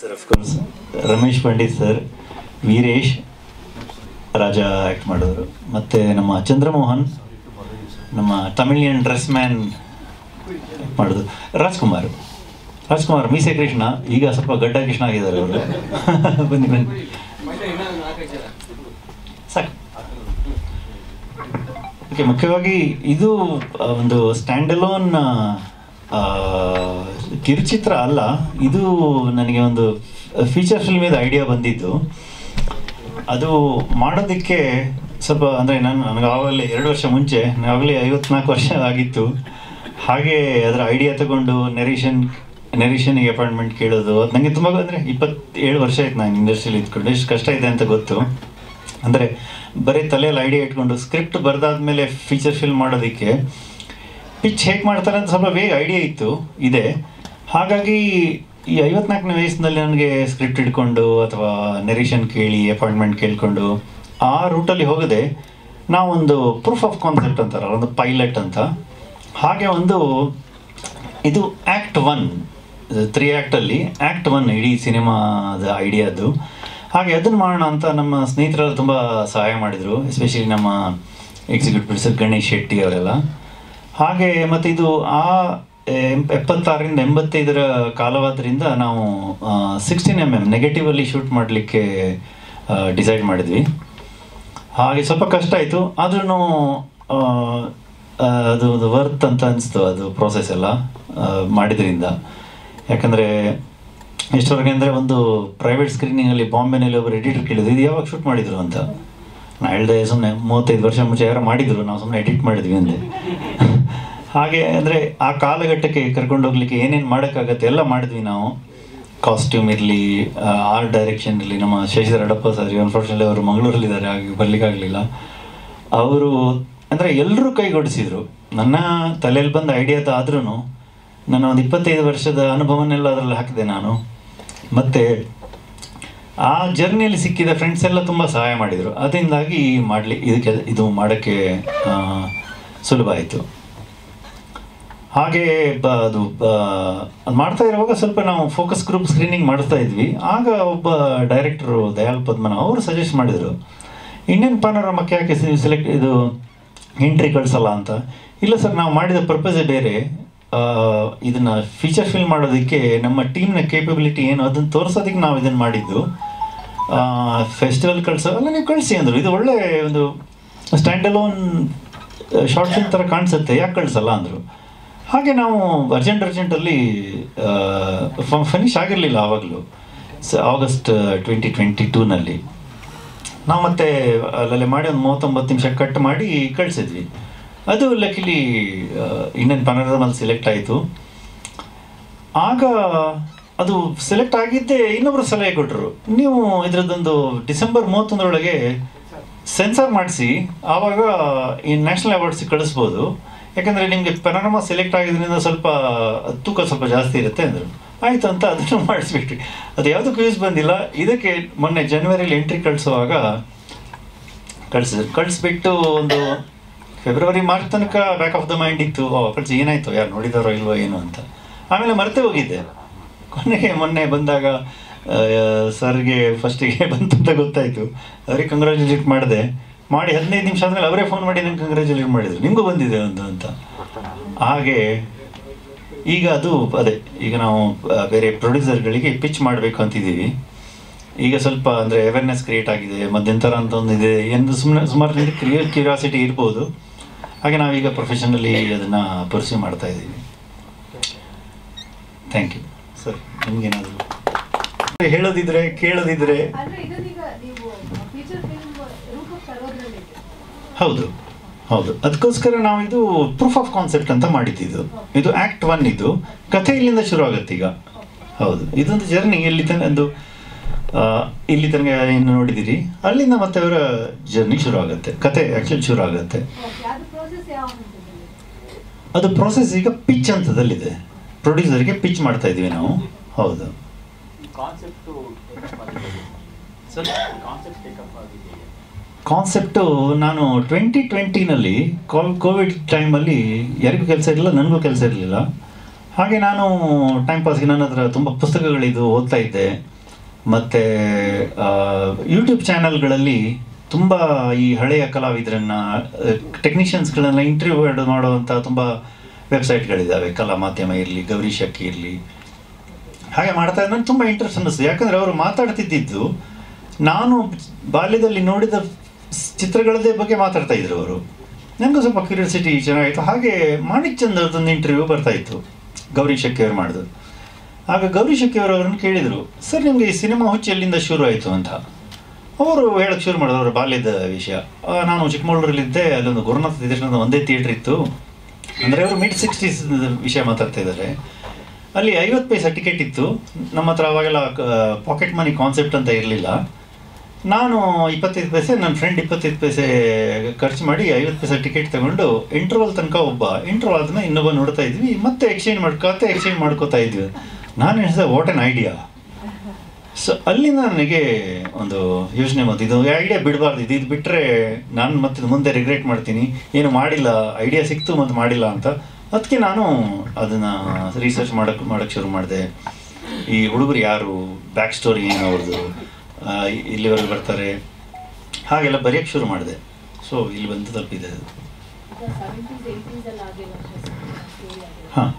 Sir of course Ramesh Pandit sir, Veeresh Raja act ಮಾಡಿದ್ರು, ಮತ್ತು ನಮ್ಮ ಚಂದ್ರಮೋಹನ್, ನಮ್ಮ ತಮಿಳಿಯನ್ ಡ್ರೆಸ್ ಮ್ಯಾನ್ ಮಾಡೋದು ರಾಜ್ಕುಮಾರ್ ಮೀಸೆ ಕೃಷ್ಣ, ಈಗ ಸ್ವಲ್ಪ ಗಡ್ಡ ಕೃಷ್ಣ ಆಗಿದ್ದಾರೆ ಅವರು. ಬನ್ನಿ ಬನ್ನಿ ಸಾಕು. ಓಕೆ, ಮುಖ್ಯವಾಗಿ ಇದು ಒಂದು ಸ್ಟ್ಯಾಂಡಲೋನ್ ಕಿರುಚಿತ್ರ ಅಲ್ಲ, ಇದು ನನಗೆ ಒಂದು ಫೀಚರ್ ಫಿಲ್ಮಿದ ಐಡಿಯಾ ಬಂದಿದ್ದು. ಅದು ಮಾಡೋದಕ್ಕೆ ಸ್ವಲ್ಪ ಅಂದರೆ ನನಗೆ ಆವಾಗಲೇ 2 ವರ್ಷ ಮುಂಚೆ, ಆವಾಗಲೇ 54 ವರ್ಷ ಆಗಿತ್ತು. ಹಾಗೆ ಅದರ ಐಡಿಯಾ ತಗೊಂಡು ನೆರೇಷನ್ಗೆ ಅಪಾಯಿಂಟ್ಮೆಂಟ್ ಕೇಳೋದು, ಅದು ನನಗೆ ತುಂಬ ಅಂದರೆ 27 ವರ್ಷ ಆಯ್ತು ನಾನು ಇಂಡಸ್ಟ್ರಿಯಲ್ಲಿ ಇದ್ಕೊಂಡು. ಎಷ್ಟು ಕಷ್ಟ ಇದೆ ಅಂತ ಗೊತ್ತು. ಅಂದರೆ ಬರೀ ತಲೆಯಲ್ಲಿ ಐಡಿಯಾ ಇಟ್ಕೊಂಡು ಸ್ಕ್ರಿಪ್ಟ್ ಬರೆದಾದ್ಮೇಲೆ ಫೀಚರ್ ಫಿಲ್ಮ್ ಮಾಡೋದಕ್ಕೆ ಪಿಚ್ ಹೇಗೆ ಮಾಡ್ತಾರೆ ಅಂತ ಸ್ವಲ್ಪ ಬೇಗ ಐಡಿಯಾ ಇದೆ. ಹಾಗಾಗಿ ಈ 54ನೇ ವಯಸ್ಸಿನಲ್ಲಿ ನನಗೆ ಸ್ಕ್ರಿಪ್ಟ್ ಇಟ್ಕೊಂಡು ಅಥವಾ ನೆರೇಷನ್ ಕೇಳಿ ಅಪಾಯಿಂಟ್ಮೆಂಟ್ ಕೇಳಿಕೊಂಡು ಆ ರೂಟಲ್ಲಿ ಹೋಗದೆ, ನಾವೊಂದು ಪ್ರೂಫ್ ಆಫ್ ಕಾನ್ಸೆಪ್ಟ್ ಅಂತಾರಲ್ಲ, ಒಂದು ಪೈಲಟ್ ಅಂತ, ಹಾಗೆ ಒಂದು ಇದು ಆ್ಯಕ್ಟ್ 1 3 ಆ್ಯಕ್ಟಲ್ಲಿ ಆ್ಯಕ್ಟ್ 1 ಇಡೀ ಸಿನಿಮಾದ ಐಡಿಯಾದ್ದು. ಹಾಗೆ ಅದನ್ನು ಮಾಡೋಣ ಅಂತ ನಮ್ಮ ಸ್ನೇಹಿತರೆಲ್ಲ ತುಂಬ ಸಹಾಯ ಮಾಡಿದರು, ಎಸ್ಪೆಷಲಿ ನಮ್ಮ ಎಕ್ಸಿಕ್ಯೂಟಿವ್ ಪ್ರೊಡ್ಯೂಸರ್ ಗಣೇಶ್ ಶೆಟ್ಟಿ ಅವರೆಲ್ಲ. ಹಾಗೆ ಮತ್ತು ಇದು ಆ 76ರಿಂದ 85ರ ಕಾಲವಾದ್ದರಿಂದ ನಾವು 16mm ನೆಗೆಟಿವಲ್ಲಿ ಶೂಟ್ ಮಾಡಲಿಕ್ಕೆ ಡಿಸೈಡ್ ಮಾಡಿದ್ವಿ. ಹಾಗೆ ಸ್ವಲ್ಪ ಕಷ್ಟ ಆಯಿತು, ಆದ್ರೂ ಅದು ವರ್ತ್ ಅಂತ ಅನಿಸ್ತು ಅದು ಪ್ರೋಸೆಸ್ ಎಲ್ಲ ಮಾಡಿದ್ರಿಂದ. ಯಾಕಂದರೆ ಎಷ್ಟವರೆಗೆ ಅಂದರೆ ಒಂದು ಪ್ರೈವೇಟ್ ಸ್ಕ್ರೀನಿಂಗಲ್ಲಿ ಬಾಂಬೆನಲ್ಲಿ ಒಬ್ಬರು ಎಡಿಟರ್ ಕೇಳಿದ್ರು, ಇದು ಯಾವಾಗ ಶೂಟ್ ಮಾಡಿದರು ಅಂತ. ನಾನು ಹೇಳಿದೆ, ಸುಮ್ಮನೆ 35 ವರ್ಷ ಮುಂಚೆ ಯಾರು ಮಾಡಿದರು, ನಾವು ಸುಮ್ಮನೆ ಎಡಿಟ್ ಮಾಡಿದ್ವಿ ಅಂದೆ. ಹಾಗೆ ಅಂದರೆ ಆ ಕಾಲಘಟ್ಟಕ್ಕೆ ಕರ್ಕೊಂಡು ಹೋಗ್ಲಿಕ್ಕೆ ಏನೇನು ಮಾಡೋಕ್ಕಾಗತ್ತೆ ಎಲ್ಲ ಮಾಡಿದ್ವಿ ನಾವು. ಕಾಸ್ಟ್ಯೂಮ್ ಇರಲಿ, ಆರ್ಟ್ ಡೈರೆಕ್ಷನ್ ಇರಲಿ. ನಮ್ಮ ಶಶಿಧರ್ ಅಡಪ್ಪ ಸರ್ ಅನ್ಫಾರ್ಚುನೇಟ್ಲಿ ಅವರು ಮಂಗಳೂರಲ್ಲಿದ್ದಾರೆ, ಹಾಗೆ ಬರಲಿಕ್ಕಾಗಲಿಲ್ಲ. ಅವರು ಅಂದರೆ ಎಲ್ಲರೂ ಕೈಗೊಡಿಸಿದರು. ನನ್ನ ತಲೆಯಲ್ಲಿ ಬಂದ ಐಡಿಯಾದ ಆದ್ರೂ ನನ್ನ ಒಂದು 25 ವರ್ಷದ ಅನುಭವನೆಲ್ಲ ಅದರಲ್ಲಿ ಹಾಕಿದೆ ನಾನು. ಮತ್ತು ಆ ಜರ್ನಿಯಲ್ಲಿ ಸಿಕ್ಕಿದ ಫ್ರೆಂಡ್ಸ್ ಎಲ್ಲ ತುಂಬ ಸಹಾಯ ಮಾಡಿದರು. ಅದರಿಂದಾಗಿ ಇದು ಮಾಡೋಕ್ಕೆ ಸುಲಭ ಆಯಿತು. ಹಾಗೆ ಅದು ಮಾಡ್ತಾ ಇರುವಾಗ ಸ್ವಲ್ಪ ನಾವು ಫೋಕಸ್ ಗ್ರೂಪ್ ಸ್ಕ್ರೀನಿಂಗ್ ಮಾಡ್ತಾ ಇದ್ವಿ. ಆಗ ಒಬ್ಬ ಡೈರೆಕ್ಟರು ದಯಾಲ್ ಪದ್ಮನಾಭ್ ಅವರು ಸಜೆಸ್ಟ್ ಮಾಡಿದರು, ಇಂಡಿಯನ್ ಪಾನೋರಮಕ್ಕೆ ಯಾಕೆ ಇದು ಎಂಟ್ರಿ ಕಳಿಸಲ್ಲ ಅಂತ. ಇಲ್ಲ ಸರ್, ನಾವು ಮಾಡಿದ ಪರ್ಪಸೇ ಬೇರೆ. ಇದನ್ನು ಫೀಚರ್ ಫಿಲ್ಮ್ ಮಾಡೋದಕ್ಕೆ ನಮ್ಮ ಟೀಮ್ನ ಕೇಪಬಿಲಿಟಿ ಏನು ಅದನ್ನು ತೋರಿಸೋದಕ್ಕೆ ನಾವು ಇದನ್ನು ಮಾಡಿದ್ದು. ಫೆಸ್ಟಿವಲ್ ಅಲ್ಲ ನೀವು ಕಳಿಸಿ ಅಂದರು. ಇದು ಒಳ್ಳೆ ಒಂದು ಸ್ಟ್ಯಾಂಡಲೋನ್ ಶಾರ್ಟ್ ಫಿಲ್ಮ್ ಥರ ಕಾಣಿಸುತ್ತೆ, ಯಾಕೆ ಕಳಿಸಲ್ಲ ಅಂದರು. ಹಾಗೆ ನಾವು ಅರ್ಜೆಂಟಲ್ಲಿ ಫಿನಿಶ್ ಆಗಿರಲಿಲ್ಲ ಆವಾಗಲೂ, ಆಗಸ್ಟ್ 2022ನಲ್ಲಿ ನಾವು ಮತ್ತೆ ಅಲ್ಲೇ ಮಾಡಿ ಒಂದು 39 ನಿಮಿಷ ಕಟ್ ಮಾಡಿ ಕಳಿಸಿದ್ವಿ. ಅದು ಲಕ್ಕಿಲಿ ಇಂಡಿಯನ್ ಪಾನೋರಮಲ್ಲಿ ಸೆಲೆಕ್ಟ್ ಆಯಿತು. ಆಗ ಅದು ಸೆಲೆಕ್ಟ್ ಆಗಿದ್ದೇ ಇನ್ನೊಬ್ಬರು ಸಲಹೆ ಕೊಟ್ಟರು, ನೀವು ಇದರದ್ದೊಂದು ಡಿಸೆಂಬರ್ 31ರೊಳಗೆ ಸೆನ್ಸಾರ್ ಮಾಡಿಸಿ ಆವಾಗ ಈ ನ್ಯಾಷನಲ್ ಅವಾರ್ಡ್ಸಿಗೆ ಕಳಿಸ್ಬೋದು, ಯಾಕಂದರೆ ನಿಮಗೆ ಪನೋರಮಾ ಸೆಲೆಕ್ಟ್ ಆಗಿದ್ದರಿಂದ ಸ್ವಲ್ಪ ತೂಕ ಸ್ವಲ್ಪ ಜಾಸ್ತಿ ಇರುತ್ತೆ ಅಂದರು. ಆಯಿತು ಅಂತ ಅದನ್ನು ಮಾಡಿಸ್ಬಿಟ್ವಿ. ಅದು ಯಾವುದಕ್ಕೂ ಯೂಸ್ ಬಂದಿಲ್ಲ. ಇದಕ್ಕೆ ಮೊನ್ನೆ ಜನವರಿಯಲ್ಲಿ ಎಂಟ್ರಿ ಕಳಿಸುವಾಗ ಕಳಿಸ್ಬಿಟ್ಟು ಒಂದು ಫೆಬ್ರವರಿ ಮಾರ್ಚ್ ತನಕ ಬ್ಯಾಕ್ ಆಫ್ ದ ಮೈಂಡ್ ಇತ್ತು, ಕಳಿಸಿ ಏನಾಯಿತು, ಯಾರು ನೋಡಿದಾರೋ ಇಲ್ವೋ ಏನು ಅಂತ. ಆಮೇಲೆ ಮರೆತೇ ಹೋಗಿದ್ದೆ. ಕೊನೆಗೆ ಮೊನ್ನೆ ಬಂದಾಗ ಸರ್ಗೆ ಫಸ್ಟಿಗೆ ಬಂತು ಅಂತ ಗೊತ್ತಾಯಿತು. ಅವರಿಗೆ ಕಂಗ್ರ್ಯಾಚುಲೇಟ್ ಮಾಡಿದೆ. ಮಾಡಿ 15 ನಿಮಿಷ ಆದಮೇಲೆ ಅವರೇ ಫೋನ್ ಮಾಡಿ ನಂಗೆ ಕಂಗ್ರ್ಯಾಚುಲೇಟ್ ಮಾಡಿದರು, ನಿಮಗೂ ಬಂದಿದೆ ಒಂದು ಅಂತ. ಹಾಗೆ ಈಗ ಅದು ಈಗ ನಾವು ಬೇರೆ ಪ್ರೊಡ್ಯೂಸರ್ಗಳಿಗೆ ಪಿಚ್ ಮಾಡಬೇಕು ಅಂತಿದ್ದೀವಿ. ಈಗ ಸ್ವಲ್ಪ ಅಂದರೆ ಅವೇರ್ನೆಸ್ ಕ್ರಿಯೇಟ್ ಆಗಿದೆ, ಮಧ್ಯಂತರ ಅಂತ ಒಂದು ಇದೆ ಎಂದು ಸುಮಾರು ಕ್ಯೂರಿಯಾಸಿಟಿ ಇರ್ಬೋದು. ಹಾಗೆ ನಾವೀಗ ಪ್ರೊಫೆಷನಲಿ ಅದನ್ನು ಪರ್ಸ್ಯೂ ಮಾಡ್ತಾ ಇದ್ದೀವಿ. Thank you sir. ನಿಮಗೇನಾದರೂ ಹೇಳೋದಿದ್ರೆ ಕೇಳೋದಿದ್ರೆ? ಹೌದು, ಅದಕ್ಕೋಸ್ಕರ ನಾವು ಇದು ಪ್ರೂಫ್ ಆಫ್ ಕಾನ್ಸೆಪ್ಟ್ ಅಂತ ಮಾಡಿದ್ದು. ಇದು ಆ್ಯಕ್ಟ್ 1, ಇದು ಕಥೆ ಇಲ್ಲಿಂದ ಶುರು ಆಗುತ್ತೆ ಈಗ. ಹೌದು, ಇದೊಂದು ಜರ್ನಿ ಇಲ್ಲಿ ತನಕ ಏನು ನೋಡಿದ್ದೀರಿ, ಅಲ್ಲಿಂದ ಮತ್ತೆ ಅವರ ಜರ್ನಿ ಶುರು ಆಗುತ್ತೆ, ಕತೆ ಆ್ಯಕ್ಚುಲಿ ಶುರು ಆಗುತ್ತೆ. ಅದು ಪ್ರೋಸೆಸ್ ಈಗ ಪಿಚ್ ಹಂತದಲ್ಲಿದೆ. ಪ್ರೊಡ್ಯೂಸರ್ಗೆ ಪಿಚ್ ಮಾಡ್ತಾ ಇದ್ದೀವಿ ನಾವು. ಹೌದು, ಕಾನ್ಸೆಪ್ಟು ನಾನು 2020ನಲ್ಲಿ ಕೋವಿಡ್ ಟೈಮಲ್ಲಿ ಯಾರಿಗೂ ಕೆಲಸ ಇರಲಿಲ್ಲ, ನನಗೂ ಕೆಲಸ ಇರಲಿಲ್ಲ. ಹಾಗೆ ನಾನು ಟೈಮ್ ಪಾಸ್ಗೆ ನನ್ನ ಹತ್ರ ತುಂಬ ಪುಸ್ತಕಗಳಿದ್ದು ಓದ್ತಾ ಇದ್ದೆ. ಮತ್ತು ಯೂಟ್ಯೂಬ್ ಚಾನಲ್ಗಳಲ್ಲಿ ತುಂಬ ಈ ಹಳೆಯ ಕಲಾವಿದರನ್ನು ಟೆಕ್ನಿಷಿಯನ್ಸ್ಗಳನ್ನ ಇಂಟರ್ವ್ಯೂ ಮಾಡುವಂಥ ತುಂಬ ವೆಬ್ಸೈಟ್ಗಳಿದ್ದಾವೆ. ಕಲಾ ಮಾಧ್ಯಮ ಇರಲಿ, ಗೌರಿ ಶಕ್ಕಿ ಇರಲಿ, ಹಾಗೆ ಮಾಡ್ತಾ ಇದ್ದ ನನಗೆ ತುಂಬ ಇಂಟ್ರೆಸ್ಟ್ ಅನ್ನಿಸ್ತು. ಯಾಕಂದರೆ ಅವರು ಮಾತಾಡ್ತಿದ್ದಿದ್ದು ನಾನು ಬಾಲ್ಯದಲ್ಲಿ ನೋಡಿದ ಚಿತ್ರಗಳದ್ದೇ ಬಗ್ಗೆ ಮಾತಾಡ್ತಾ ಇದ್ರು ಅವರು. ನನಗೂ ಸ್ವಲ್ಪ ಕ್ಯೂರಿಯಾಸಿಟಿ ಚೆನ್ನಾಗಿತ್ತು. ಹಾಗೆ ಮಾಣಿಕ್ ಚಂದ್ ಅವ್ರದ್ದೊಂದು ಇಂಟರ್ವ್ಯೂ ಬರ್ತಾಯಿತ್ತು, ಗೌರಿ ಶಕ್ಕಿ ಅವರು ಮಾಡಿದ್ರು. ಆಗ ಗೌರಿ ಶಕ್ಕಿ ಅವರು ಅವ್ರನ್ನ ಕೇಳಿದರು, ಸರ್ ನಿಮಗೆ ಈ ಸಿನಿಮಾ ಹುಚ್ಚು ಎಲ್ಲಿಂದ ಶುರು ಆಯಿತು ಅಂತ. ಅವರು ಹೇಳಕ್ಕೆ ಶುರು ಮಾಡಿದ್ರು ಅವರ ಬಾಲ್ಯದ ವಿಷಯ. ನಾನು ಚಿಕ್ಕಮಗಳೂರಲ್ಲಿದ್ದೆ, ಅಲ್ಲೊಂದು ಗುರುನಾಥ ದೇಶದ ಒಂದೇ ಥಿಯೇಟ್ರ್ ಇತ್ತು. ಅಂದರೆ ಅವರು ಮಿಡ್-60s ವಿಷಯ ಮಾತಾಡ್ತಾ ಇದ್ದಾರೆ. ಅಲ್ಲಿ 50 ಪೈಸೆ ಟಿಕೆಟ್ ಇತ್ತು. ನಮ್ಮ ಹತ್ರ ಅವಾಗೆಲ್ಲ ಪಾಕೆಟ್ ಮನಿ ಕಾನ್ಸೆಪ್ಟ್ ಅಂತ ಇರಲಿಲ್ಲ. ನಾನು 25 ಪೈಸೆ, ನನ್ನ ಫ್ರೆಂಡ್ 25 ಪೈಸೆ ಖರ್ಚು ಮಾಡಿ 50 ಪೈಸೆ ಟಿಕೆಟ್ ತಗೊಂಡು ಇಂಟರ್ವಲ್ ತನಕ ಇಂಟರ್ವಲ್ ಆದ್ಮೇಲೆ ಇನ್ನೊಬ್ಬ ನೋಡ್ತಾ ಇದ್ವಿ. ಮತ್ತೆ ಎಕ್ಸ್ಚೇಂಜ್ ಮಾಡ್ಕೋತಾ ಇದ್ವಿ. ನಾನು ಹೇಳಿದೆ, ವಾಟ್ ಆನ್ ಐಡಿಯಾ. ಸೊ ಅಲ್ಲಿಂದ ನನಗೆ ಒಂದು ಯೋಚನೆ ಬಂತು, ಇದು ಐಡಿಯಾ ಬಿಡಬಾರ್ದು, ಇದು ಬಿಟ್ಟರೆ ನಾನು ಮತ್ತೆ ಮುಂದೆ ರಿಗ್ರೆಟ್ ಮಾಡ್ತೀನಿ, ಏನು ಮಾಡಿಲ್ಲ, ಐಡಿಯಾ ಸಿಕ್ತು ಮತ್ತು ಮಾಡಿಲ್ಲ ಅಂತ. ಅದಕ್ಕೆ ನಾನು ಅದನ್ನು ರಿಸರ್ಚ್ ಮಾಡೋಕ್ಕೆ ಶುರು ಮಾಡಿದೆ. ಈ ಹುಡುಗರು ಯಾರು, ಬ್ಯಾಕ್ ಸ್ಟೋರಿ ಏನು ಅವ್ರದ್ದು, ಇಲ್ಲಿವರೆಗೆ ಬರ್ತಾರೆ, ಹಾಗೆಲ್ಲ ಬರೆಯೋಕ್ಕೆ ಶುರು ಮಾಡಿದೆ. ಸೊ ಇಲ್ಲಿ ಬಂದು ತಲುಪಿದೆ ಅದು. ಹಾಂ,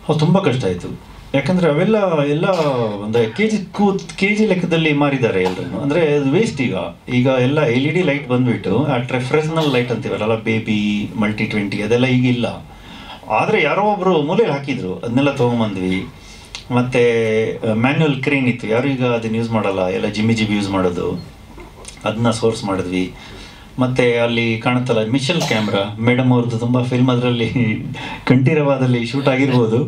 ಹೌದು, ತುಂಬ ಕಷ್ಟ ಆಯಿತು. ಯಾಕಂದರೆ ಅವೆಲ್ಲ ಒಂದು ಕೆ ಜಿ ಲೆಕ್ಕದಲ್ಲಿ ಮಾರಿದ್ದಾರೆ ಎಲ್ಲರೂ. ಅಂದರೆ ಅದು ವೇಸ್ಟ್. ಈಗ ಎಲ್ಲ LED ಲೈಟ್ ಬಂದುಬಿಟ್ಟು ಫ್ರೆಸ್ನಲ್ ಲೈಟ್ ಅಂತೀವಲ್ಲ, ಬೇಬಿ ಮಲ್ಟಿ-20 ಅದೆಲ್ಲ ಈಗಿಲ್ಲ. ಆದರೆ ಯಾರೋ ಒಬ್ಬರು ಮೂಲೆಯಲ್ಲಿ ಹಾಕಿದ್ರು, ಅದನ್ನೆಲ್ಲ ತೊಗೊಂಬಂದ್ವಿ. ಮತ್ತು ಮ್ಯಾನ್ಯುವಲ್ ಕ್ರೇನ್ ಇತ್ತು, ಯಾರು ಈಗ ಅದನ್ನು ಯೂಸ್ ಮಾಡಲ್ಲ, ಎಲ್ಲ ಜಿಮ್ಮಿ ಯೂಸ್ ಮಾಡೋದು, ಅದನ್ನ ಸೋರ್ಸ್ ಮಾಡಿದ್ವಿ. ಮತ್ತು ಅಲ್ಲಿ ಕಾಣುತ್ತಲ್ಲ ಮಿಶೆಲ್ ಕ್ಯಾಮ್ರಾ, ಮೇಡಮ್ ಅವ್ರದ್ದು ತುಂಬ ಫಿಲ್ಮ್ ಅದರಲ್ಲಿ ಕಂಠೀರವಾದಲ್ಲಿ ಶೂಟ್ ಆಗಿರ್ಬೋದು.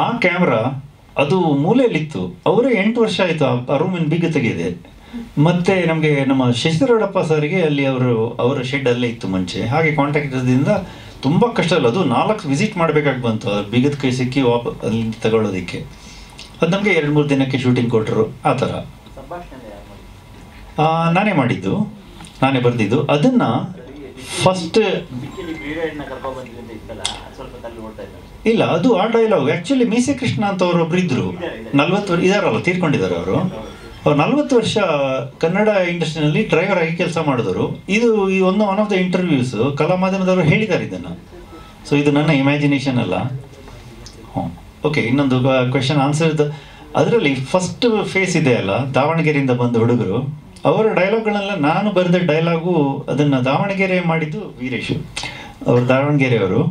ಆ ಕ್ಯಾಮ್ರಾ ಅದು ಮೂಲೆಯಲ್ಲಿತ್ತು. ಅವರೇ 8 ವರ್ಷ ಆಯಿತು ಆ ರೂಮಿನ ಬೀಗ ತೆಗೆದಿದೆ. ಮತ್ತು ನಮಗೆ ನಮ್ಮ ಶಶಿಧರಡಪ್ಪ ಸರ್ಗೆ ಅಲ್ಲಿ ಅವರ ಶೆಡ್ ಅಲ್ಲೇ ಇತ್ತು ಮುಂಚೆ. ಹಾಗೆ ಕಾಂಟ್ಯಾಕ್ಟರ್ದಿಂದ ತುಂಬ ಕಷ್ಟ ಅಲ್ಲ, ಅದು 4 ವಿಸಿಟ್ ಮಾಡಬೇಕಾಗಿ ಬಂತು ಬೀಗದ ಕೈ ಸಿಕ್ಕಿ ಅಲ್ಲಿ ತಗೊಳ್ಳೋದಕ್ಕೆ. ಅದು ನಮಗೆ 2-3 ದಿನಕ್ಕೆ ಶೂಟಿಂಗ್ ಕೊಟ್ಟರು. ಆ ಥರ ನಾನೇ ಮಾಡಿದ್ದು, ನಾನೇ ಬರೆದಿದ್ದು. ಅದನ್ನು ಫಸ್ಟ್ ಇಲ್ಲ, ಅದು ಆ ಡೈಲಾಗ್ ಆ್ಯಕ್ಚುಲಿ ಮೀಸೆ ಕೃಷ್ಣ ಅಂತ ಅವರೊಬ್ರು ಇದ್ದರು, 40 ವರ್ಷ ಇದಾರಲ್ಲ, ತೀರ್ಕೊಂಡಿದ್ದಾರೆ ಅವರು. 40 ವರ್ಷ ಕನ್ನಡ ಇಂಡಸ್ಟ್ರಿನಲ್ಲಿ ಡ್ರೈವರ್ ಆಗಿ ಕೆಲಸ ಮಾಡಿದವರು. ಇದು ಈ ಒನ್ ಆಫ್ ದ ಇಂಟರ್ವ್ಯೂಸ್ ಕಲಾ ಮಾಧ್ಯಮದವರು ಹೇಳಿದ್ದಾರೆ ಇದನ್ನು. ಸೊ ಇದು ನನ್ನ ಇಮ್ಯಾಜಿನೇಷನ್ ಅಲ್ಲ. ಓಕೆ, ಇನ್ನೊಂದು ಕ್ವೆಶನ್ ಆನ್ಸರ್. ಅದರಲ್ಲಿ ಫಸ್ಟ್ ಫೇಸ್ ಇದೆ ಅಲ್ಲ, ದಾವಣಗೆರೆಯಿಂದ ಬಂದ ಹುಡುಗರು, ಅವರ ಡೈಲಾಗ್ಗಳೆಲ್ಲ ನಾನು ಬರೆದ ಡೈಲಾಗು. ಅದನ್ನು ದಾವಣಗೆರೆ ಮಾಡಿದ್ದು ವೀರೇಶ್ ಅವರು, ದಾವಣಗೆರೆಯವರು.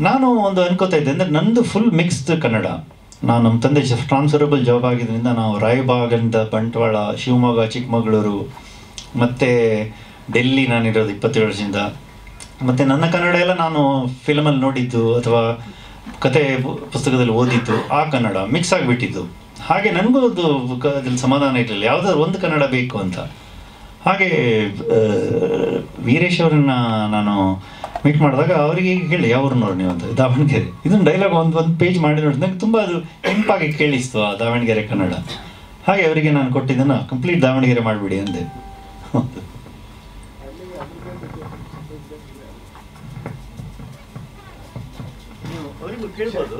ನಾನು ಒಂದು ಅನ್ಕೋತಾ ಇದ್ದೆ, ಅಂದರೆ ನಂದು ಫುಲ್ ಮಿಕ್ಸ್ಡ್ ಕನ್ನಡ. ನಮ್ಮ ತಂದೆ ಟ್ರಾನ್ಸ್ಫರಬಲ್ ಜಾಬ್ ಆಗಿದ್ದರಿಂದ ನಾವು ರಾಯಬಾಗಿಂದ ಬಂಟ್ವಾಳ, ಶಿವಮೊಗ್ಗ, ಚಿಕ್ಕಮಗಳೂರು, ಮತ್ತು ಡೆಲ್ಲಿ ನಾನಿರೋದು 27 ವರ್ಷದಿಂದ. ಮತ್ತು ನನ್ನ ಕನ್ನಡ ಎಲ್ಲ ನಾನು ಫಿಲಮಲ್ಲಿ ನೋಡಿದ್ದು ಅಥವಾ ಕತೆ ಪುಸ್ತಕದಲ್ಲಿ ಓದಿದ್ದು, ಆ ಕನ್ನಡ ಮಿಕ್ಸ್ ಆಗಿಬಿಟ್ಟಿದ್ದು. ಹಾಗೆ ನನಗೂ ಅದು ಅದ್ರಲ್ಲಿ ಸಮಾಧಾನ ಇರಲಿಲ್ಲ, ಯಾವುದಾದ್ರು ಒಂದು ಕನ್ನಡ ಬೇಕು ಅಂತ. ಹಾಗೆ ವೀರೇಶ್ ಅವರನ್ನ ನಾನು ಮೀಟ್ ಮಾಡಿದಾಗ ಅವರಿಗೆ ಹೇಳಿ, ಯಾವ್ರನ್ನವ್ರು ನೀವು ಅಂತ. ದಾವಣಗೆರೆ. ಇದನ್ನು ಡೈಲಾಗ್ ಒಂದು ಪೇಜ್ ಮಾಡಿ ನೋಡಿ, ನಂಗೆ ತುಂಬ ಅದು ಇಂಪಾಗಿ ಕೇಳಿಸ್ತು ಆ ದಾವಣಗೆರೆ ಕನ್ನಡ. ಹಾಗೆ ಅವರಿಗೆ ನಾನು ಕೊಟ್ಟಿದ್ದನ್ನು ಕಂಪ್ಲೀಟ್ ದಾವಣಗೆರೆ ಮಾಡಿಬಿಡಿ ಅಂದೆ. ಕೇಳ್ಬೋದು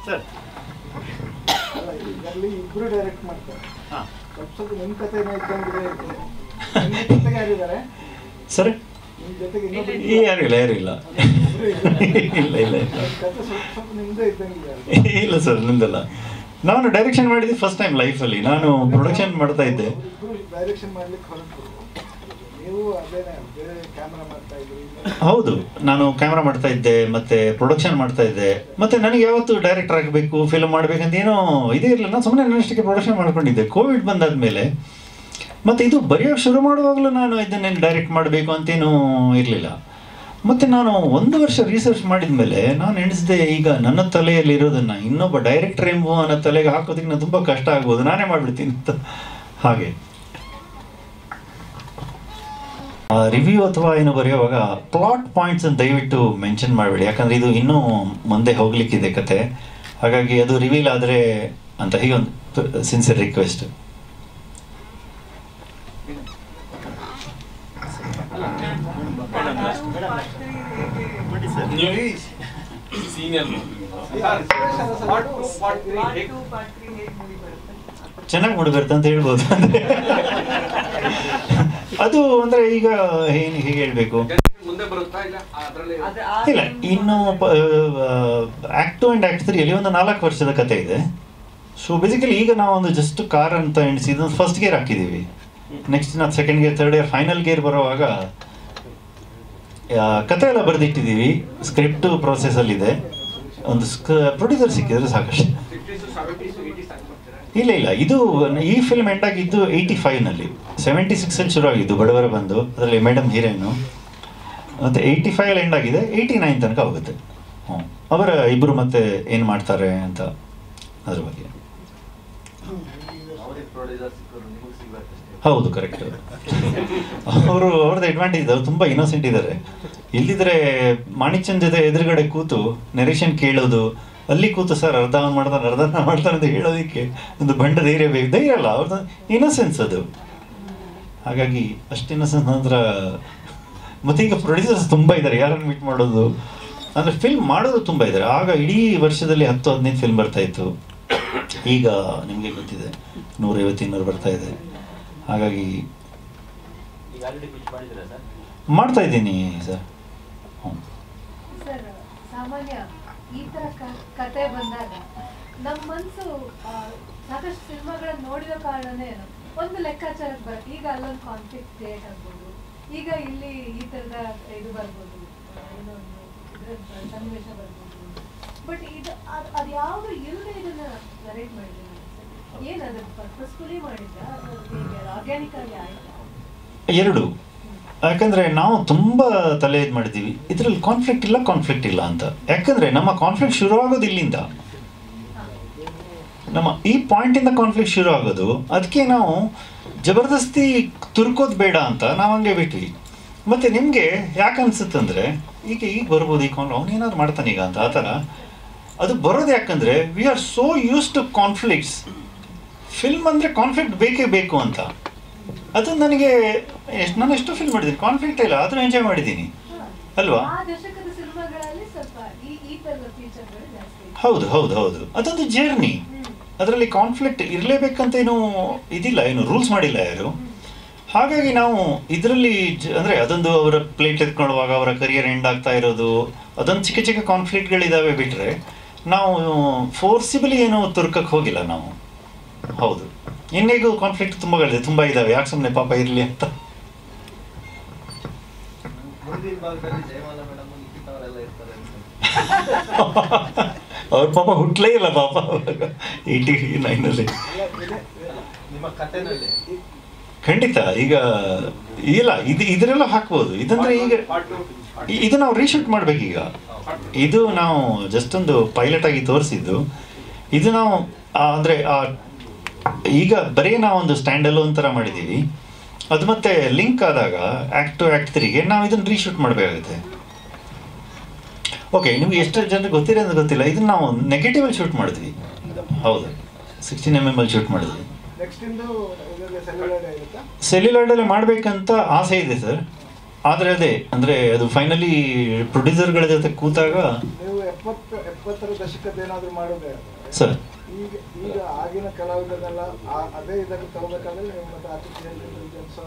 ಸರ್. ಇಬ್ಬರು ಡೈರೆಕ್ಟ್ ಮಾಡ್ತಾರೆ. ನಿಮ್ಮ ಕಥೆ ಸರ್ ಯಾರು ಇಲ್ಲ ಇಲ್ಲ ಇಲ್ಲ ಸರ್, ನಿಂದಲ್ಲ. ನಾನು ಡೈರೆಕ್ಷನ್ ಮಾಡಿದ್ದು ಫಸ್ಟ್ ಟೈಮ್ ಲೈಫಲ್ಲಿ. ನಾನು ಪ್ರೊಡಕ್ಷನ್ ಮಾಡ್ತಾ ಇದ್ದೆ. ಹೌದು, ನಾನು ಕ್ಯಾಮ್ರಾ ಮಾಡ್ತಾ ಇದ್ದೆ, ಮತ್ತೆ ಪ್ರೊಡಕ್ಷನ್ ಮಾಡ್ತಾ ಇದ್ದೆ. ಮತ್ತೆ ನನಗೆ ಯಾವತ್ತು ಡೈರೆಕ್ಟರ್ ಆಗಬೇಕು, ಫಿಲ್ಮ್ ಮಾಡಬೇಕಂತ ಏನೋ ಇದೇ ಇರಲಿಲ್ಲ. ನಾನು ಸುಮ್ಮನೆ ನನ್ನಷ್ಟಕ್ಕೆ ಪ್ರೊಡಕ್ಷನ್ ಮಾಡ್ಕೊಂಡಿದ್ದೆ. ಕೋವಿಡ್ ಬಂದಾದ್ಮೇಲೆ ಮತ್ತು ಇದು ಬರೆಯೋಕ್ಕೆ ಶುರು ಮಾಡುವಾಗಲೂ ನಾನು ಇದನ್ನೇನು ಡೈರೆಕ್ಟ್ ಮಾಡಬೇಕು ಅಂತೇನೂ ಇರಲಿಲ್ಲ. ಮತ್ತು ನಾನು 1 ವರ್ಷ ರಿಸರ್ಚ್ ಮಾಡಿದ ಮೇಲೆ ನಾನು ಎಣಿಸಿದೆ, ಈಗ ನನ್ನ ತಲೆಯಲ್ಲಿರೋದನ್ನು ಇನ್ನೊಬ್ಬ ಡೈರೆಕ್ಟರ್ ಎಂಬುವನ ತಲೆಗೆ ಹಾಕೋದಕ್ಕೆ ನಾನು ತುಂಬ ಕಷ್ಟ ಆಗ್ಬೋದು, ನಾನೇ ಮಾಡಿಬಿಡ್ತೀನಿ ಅಂತ. ಹಾಗೆ ರಿವ್ಯೂ ಅಥವಾ ಏನು ಬರೆಯುವಾಗ ಪ್ಲಾಟ್ ಪಾಯಿಂಟ್ಸ್ ದಯವಿಟ್ಟು ಮೆನ್ಷನ್ ಮಾಡಬೇಡಿ, ಯಾಕಂದರೆ ಇದು ಇನ್ನೂ ಮುಂದೆ ಹೋಗ್ಲಿಕ್ಕಿದೆ ಕತೆ. ಹಾಗಾಗಿ ಅದು ರಿವೀಲ್ ಆದರೆ ಅಂತ, ಹೀಗೊಂದು ಸಿನ್ಸಿಯರ್ ರಿಕ್ವೆಸ್ಟ್. ಚೆನ್ನಾಗಿ ಮೂಡಿಬರುತ್ತೆ ಅಂತ ಹೇಳ್ಬೋದು. ಅಂದರೆ ಅದು ಅಂದರೆ ಈಗ ಏನು ಹೇಗೆ ಹೇಳಬೇಕು, ಇಲ್ಲ ಇನ್ನು ಆ್ಯಕ್ಟ್ 2 ಆ್ಯಂಡ್ ಆ್ಯಕ್ಟ್ 3 ಒಂದು 4 ವರ್ಷದ ಕತೆ ಇದೆ. ಸೊ ಬೇಸಿಕಲಿ ಈಗ ನಾವು ಒಂದು ಜಸ್ಟ್ ಕಾರ್ ಅಂತ ಎಣಿಸಿ ಇದೊಂದು ಫಸ್ಟ್ ಗೇರ್ ಹಾಕಿದ್ದೀವಿ. ನೆಕ್ಸ್ಟ್ ನಾವು second gear, third gear, final gear ಬರುವಾಗ ಕತೆ ಎಲ್ಲ ಬರೆದಿಟ್ಟಿದ್ದೀವಿ. ಸ್ಕ್ರಿಪ್ಟು ಪ್ರೋಸೆಸ್ಸಲ್ಲಿದೆ. ಒಂದು ಪ್ರೊಡ್ಯೂಸರ್ ಸಿಕ್ಕಿದ್ರೆ ಸಾಕಷ್ಟು. ಇಲ್ಲ ಇದು ಈ ಫಿಲ್ಮ್ ಎಂಡ್ ಆಗಿದ್ದು 85ನಲ್ಲಿ, 76ಅಲ್ಲಿ ಶುರು ಆಗಿದ್ದು ಬಡವರ ಬಂದು, ಅದರಲ್ಲಿ ಮೇಡಮ್ ಹೀರೋಯಿನು. ಮತ್ತು 85ಅಲ್ಲಿ ಎಂಡ್ ಆಗಿದೆ, 89 ತನಕ ಹೋಗುತ್ತೆ. ಅವರ ಇಬ್ಬರು ಮತ್ತೆ ಏನು ಮಾಡ್ತಾರೆ ಅಂತ ಅದ್ರ ಬಗ್ಗೆ. ಹೌದು, ಕರೆಕ್ಟ್. ಅವ್ರದ್ದು ಅಡ್ವಾಂಟೇಜ್, ಅವ್ರು ತುಂಬ ಇನ್ನೋಸೆಂಟ್ ಇದ್ದಾರೆ. ಇಲ್ಲಿದ್ರೆ ಮಾಣಿಕ್ಚಂದ್ ಜೊತೆ ಎದುರುಗಡೆ ಕೂತು ನೆರೇಷನ್ ಕೇಳೋದು, ಅಲ್ಲಿ ಕೂತು ಸರ್ ಅರ್ಧ ಮಾಡ್ತಾನೆ ಅಂತ ಹೇಳೋದಕ್ಕೆ ಒಂದು ಬಂಡ ಧೈರ್ಯ ಬೇಕು. ಧೈರ್ಯ ಅಲ್ಲ, ಅವ್ರದ್ದು ಇನ್ನೋಸೆನ್ಸ್ ಅದು. ಹಾಗಾಗಿ ಅಷ್ಟು ಇನ್ನೋಸೆನ್ಸ್ ನಂತರ ಮತ್ತೆ ಈಗ ಪ್ರೊಡ್ಯೂಸರ್ಸ್ ತುಂಬ ಇದ್ದಾರೆ, ಯಾರನ್ನು ಮೀಟ್ ಮಾಡೋದು ಅಂದರೆ ಫಿಲ್ಮ್ ಮಾಡೋದು ತುಂಬ ಇದ್ದಾರೆ. ಆಗ ಇಡೀ ವರ್ಷದಲ್ಲಿ 10-15 ಫಿಲ್ಮ್ ಬರ್ತಾಯಿತ್ತು. ಈಗ ನಿಮಗೆ ಗೊತ್ತಿದೆ 150-200 ಬರ್ತಾ ಇದೆ. ಹಾಗಾಗಿ ಮಾಡ್ತಾ ಇದ್ದೀನಿ ಸರ್. ಸರ್, ಸಾಮಾನ್ಯ ಈ ತರ ಕತೆ ಬಂದಾಗ ನಮ್ಮ ಮನಸ್ಸು ಸಾಕಷ್ಟು ಸಿನಿಮಾಗಳನ್ನ ನೋಡಿದ ಕಾರಣನೇ ಏನೋ ಒಂದು ಲೆಕ್ಕಾಚಾರಕ್ಕೆ ಬರುತ್ತೆ. ಈಗ ಅಲ್ಲೊಂದು ಕಾನ್ಫ್ಲಿಕ್ಟ್ ಕ್ರಿಯೇಟ್ ಆಗ್ಬೋದು, ಈಗ ಇಲ್ಲಿ ಈ ಥರದ ಇದು ಬರ್ಬೋದು, ಇನ್ನೊಂದು ಇದ್ರ ಸನ್ನಿವೇಶ ಬರ್ಬೋದು. ಬಟ್ ಇದು ಅದು ಯಾವುದು ಇಲ್ಲದೆ ಇದನ್ನ ನರೇಟ್ ಮಾಡಿದ್ರೆ ಏನದು ಪರ್ಪಸ್ಫುಲಿ ಮಾಡಿದ್ದ ಆರ್ಗ್ಯಾನಿಕ್ ಆಗಿ ಆಯ್ತಾ? ಎರಡು. ಯಾಕಂದರೆ ನಾವು ತುಂಬ ತಲೆ ಇದು ಮಾಡಿದ್ದೀವಿ, ಇದರಲ್ಲಿ ಕಾನ್ಫ್ಲಿಕ್ಟ್ ಇಲ್ಲ ಅಂತ. ಯಾಕಂದರೆ ನಮ್ಮ ಕಾನ್ಫ್ಲಿಕ್ಟ್ ಶುರು ಆಗೋದು ಇಲ್ಲಿಂದ, ನಮ್ಮ ಈ ಪಾಯಿಂಟಿಂದ ಕಾನ್ಫ್ಲಿಕ್ಟ್ ಶುರು ಆಗೋದು. ಅದಕ್ಕೆ ನಾವು ಜಬರ್ದಸ್ತಿ ತುರ್ಕೋದು ಬೇಡ ಅಂತ ನಾವು ಹಂಗೆ ಬಿಟ್ವಿ. ಮತ್ತು ನಿಮಗೆ ಯಾಕೆ ಅನಿಸುತ್ತಂದರೆ ಈಗ ಬರ್ಬೋದು ಈ ಅವನೇನಾದ್ರು ಮಾಡ್ತಾನೆ ಈಗ ಅಂತ, ಆ ಥರ ಅದು ಬರೋದು. ಯಾಕಂದರೆ we are so used to conflicts. Film ಅಂದರೆ ಕಾನ್ಫ್ಲಿಕ್ಟ್ ಬೇಕೇ ಬೇಕು ಅಂತ. ಅದು ನನಗೆ ನಾನು ಎಷ್ಟು ಫಿಲ್ಮ್ ಮಾಡಿದ್ದೀನಿ, ಕಾನ್ಫ್ಲಿಕ್ಟ್ ಇಲ್ಲ, ಆದರೂ ಎಂಜಾಯ್ ಮಾಡಿದ್ದೀನಿ ಅಲ್ವಾ? ಹೌದು. ಅದೊಂದು ಜರ್ನಿ. ಅದರಲ್ಲಿ ಕಾನ್ಫ್ಲಿಕ್ಟ್ ಇರಲೇಬೇಕಂತೇನು ಇದಿಲ್ಲ, ಏನು ರೂಲ್ಸ್ ಮಾಡಿಲ್ಲ ಯಾರು. ಹಾಗಾಗಿ ನಾವು ಇದರಲ್ಲಿ ಅಂದರೆ ಅದೊಂದು ಅವರ ಪ್ಲೇಟ್ ಎತ್ಕೊಳ್ಳುವಾಗ ಅವರ ಕರಿಯರ್ ಎಂಡ್ ಆಗ್ತಾ ಇರೋದು, ಅದೊಂದು ಚಿಕ್ಕ ಕಾನ್ಫ್ಲಿಕ್ಟ್ಗಳಿದ್ದಾವೆ. ಬಿಟ್ಟರೆ ನಾವು ಫೋರ್ಸಿಬಲಿ ಏನು ತುರ್ಕಕ್ಕೆ ಹೋಗಿಲ್ಲ ನಾವು. ಹೌದು, ಇನ್ನೇಗೂ ಕಾನ್ಫ್ಲಿಕ್ಟ್ ತುಂಬ ಇದ್ದಾವೆ, ಯಾಕೆ ಸುಮ್ಮನೆ ಪಾಪ ಇರಲಿ ಅಂತ. ಅವ್ರ ಪಾಪ ಹುಟ್ಲೇ ಇಲ್ಲ ಪಾಪ 89ನಲ್ಲಿ. ಖಂಡಿತ ಈಗ ಇಲ್ಲ, ಇದರೆಲ್ಲ ಹಾಕ್ಬೋದು. ಇದಂದ್ರೆ ಈಗ ಇದು ನಾವು ರೀಶೂಟ್ ಮಾಡ್ಬೇಕೀಗ. ಇದು ನಾವು ಜಸ್ಟ್ ಒಂದು ಪೈಲಟ್ ಆಗಿ ತೋರಿಸಿದ್ದು. ಇದು ನಾವು ಅಂದರೆ ಈಗ ಬರೀ ನಾವೊಂದು ಸ್ಟ್ಯಾಂಡ್ ಅಲೋನ್ ಥರ ಮಾಡಿದ್ದೀವಿ. ಅದು ಮತ್ತೆ ಲಿಂಕ್ ಆದಾಗ ಆ್ಯಕ್ಟ್ 2 ಆ್ಯಕ್ಟ್ 3ಗೆ ನಾವು ಇದನ್ನು ರೀಶೂಟ್ ಮಾಡಬೇಕಾಗುತ್ತೆ. ಓಕೆ, ನಿಮ್ಗೆ ಎಷ್ಟು ಜನರಿಗೆ ಗೊತ್ತಿರೋ ಅಂತ ಗೊತ್ತಿಲ್ಲ, ಇದನ್ನು ನಾವು ನೆಗೆಟಿವಲ್ಲಿ ಶೂಟ್ ಮಾಡಿದ್ವಿ. ಹೌದು, 16mm ಅಲ್ಲಿ ಶೂಟ್ ಮಾಡಿದ್ವಿ. ಸೆಲ್ಯುಲಾಯ್ಡಲ್ಲಿ ಮಾಡಬೇಕಂತ ಆಸೆ ಇದೆ ಸರ್. ಆದರೆ ಅದೇ ಅಂದರೆ ಅದು ಫೈನಲಿ ಪ್ರೊಡ್ಯೂಸರ್ಗಳ ಜೊತೆ ಕೂತಾಗ ಎಪ್ಪತ್ತರ ದಶಕದ ಏನಾದರೂ ಮಾಡೋದೇ ಸರ್. ಈಗ ಆಗಿನ ಕಲಾವಿದರೆಲ್ಲ ಅದೇ ಇದಕ್ಕೆ ತಗೋಬೇಕಾದ್ರೆ ನೀವು ಮತ್ತೆ ಆರ್ಟಿಫಿಷಿಯಲ್ ಇಂಟೆಲಿಜೆನ್ಸ್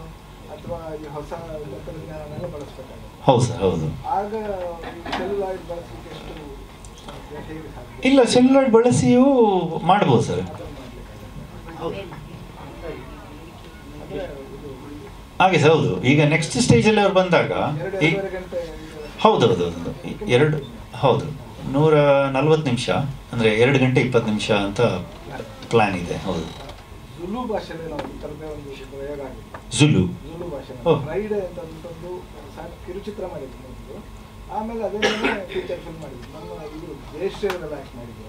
ಅಥವಾ ಈ ಹೊಸ ತಂತ್ರಜ್ಞಾನನೆಲ್ಲ ಬಳಸಬೇಕಾಗುತ್ತೆ. ಹೌದು ಸರ್, ಹೌದು. ಆಗ ಸೆಲ್ಯುಲಾಯ್ಡ್ ಬಳಸಲಿಕ್ಕೆ ಎಷ್ಟು ಇಲ್ಲ, ಸೆಲ್ಯುಲಾಯ್ಡ್ ಬಳಸಿಯೂ ಮಾಡ್ಬೋದು ಸರ್. ಹಾಗೆ ಸರ್, ಹೌದು. ಈಗ ನೆಕ್ಸ್ಟ್ ಸ್ಟೇಜಲ್ಲಿ ಅವ್ರು ಬಂದಾಗ ಹೌದು 140 ನಿಮಿಷ ಅಂದರೆ 2 ಗಂಟೆ 20 ನಿಮಿಷ ಅಂತ ಪ್ಲ್ಯಾನ್ ಇದೆ. ಹೌದು, ಜುಲು ಭಾಷೆಯಲ್ಲಿ ನಾವು ಥರದೇ ಒಂದು ಪ್ರಯೋಗ ಆಗಿದೆ. ಜುಲು ಭಾಷೆ ರೈಡ್ ಅಂತ ಒಂದು ಕಿರುಚಿತ್ರ ಮಾಡಿದ್ರು ಮೊದಲು, ಆಮೇಲೆ ಅದೇ ಫೀಚರ್ ಫಿಲ್ಮ್ ಮಾಡಿದ್ರು. ನಮ್ಮ ಇದು ಜಯಶ್ರೀಯವರೆಲ್ಲ ಆ್ಯಕ್ಟ್ ಮಾಡಿದ್ರು.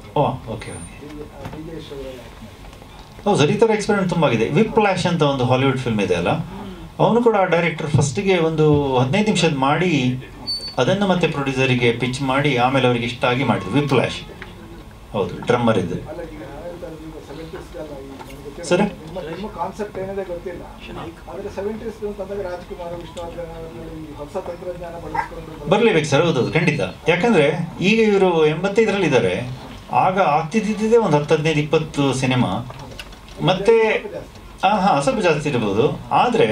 ಓಕೆ. ಜಯಶ್ರೀಯವರೆಲ್ಲ ಆ್ಯಕ್ಟ್ ಮಾಡಿದ್ರು. ಹೌದು ಸರ್, ಈ ಥರ ಎಕ್ಸ್ಪೆರಿಮೆಂಟ್ ತುಂಬ ಆಗಿದೆ. ವಿಪ್ಲಾಶ್ ಅಂತ ಒಂದು ಹಾಲಿವುಡ್ ಫಿಲ್ಮ್ ಇದೆ ಅಲ್ಲ, ಅವನು ಕೂಡ ಡೈರೆಕ್ಟರ್ ಫಸ್ಟಿಗೆ ಒಂದು 15 ನಿಮಿಷದ ಮಾಡಿ ಅದನ್ನು ಮತ್ತೆ ಪ್ರೊಡ್ಯೂಸರಿಗೆ ಪಿಚ್ ಮಾಡಿ ಆಮೇಲೆ ಅವ್ರಿಗೆ ಇಷ್ಟ ಆಗಿ ಮಾಡಿದ್ರು ವಿಪ್ಲಾಶ್. ಹೌದು, ಡ್ರಮ್ಮರ್ ಇದೆ. ಸರ್ ನಿಮ್ಮ ಕಾನ್ಸೆಪ್ಟ್ ಏನಿದೆ ಗೊತ್ತಿಲ್ಲ. ಆದರೆ 70s ಅಂತಂದಾಗ ರಾಜ್ಕುಮಾರ್, ವಿಷ್ಣುವರ್ಧನ್ ಹೊಸ ತಂತ್ರಜ್ಞಾನ ಬಳಸ್ಕೊಂಡು ಬರಲೇಬೇಕು ಸರ್. ಹೌದೌದು, ಖಂಡಿತ. ಯಾಕಂದರೆ ಈಗ ಇವರು 85ರಲ್ಲಿ ಇದ್ದಾರೆ. ಆಗ ಆಗ್ತಿದ್ದಿದ್ದೇ ಒಂದು 10-15-20 ಸಿನಿಮಾ. ಮತ್ತು ಸ್ವಲ್ಪ ಜಾಸ್ತಿ ಇರ್ಬೋದು. ಆದರೆ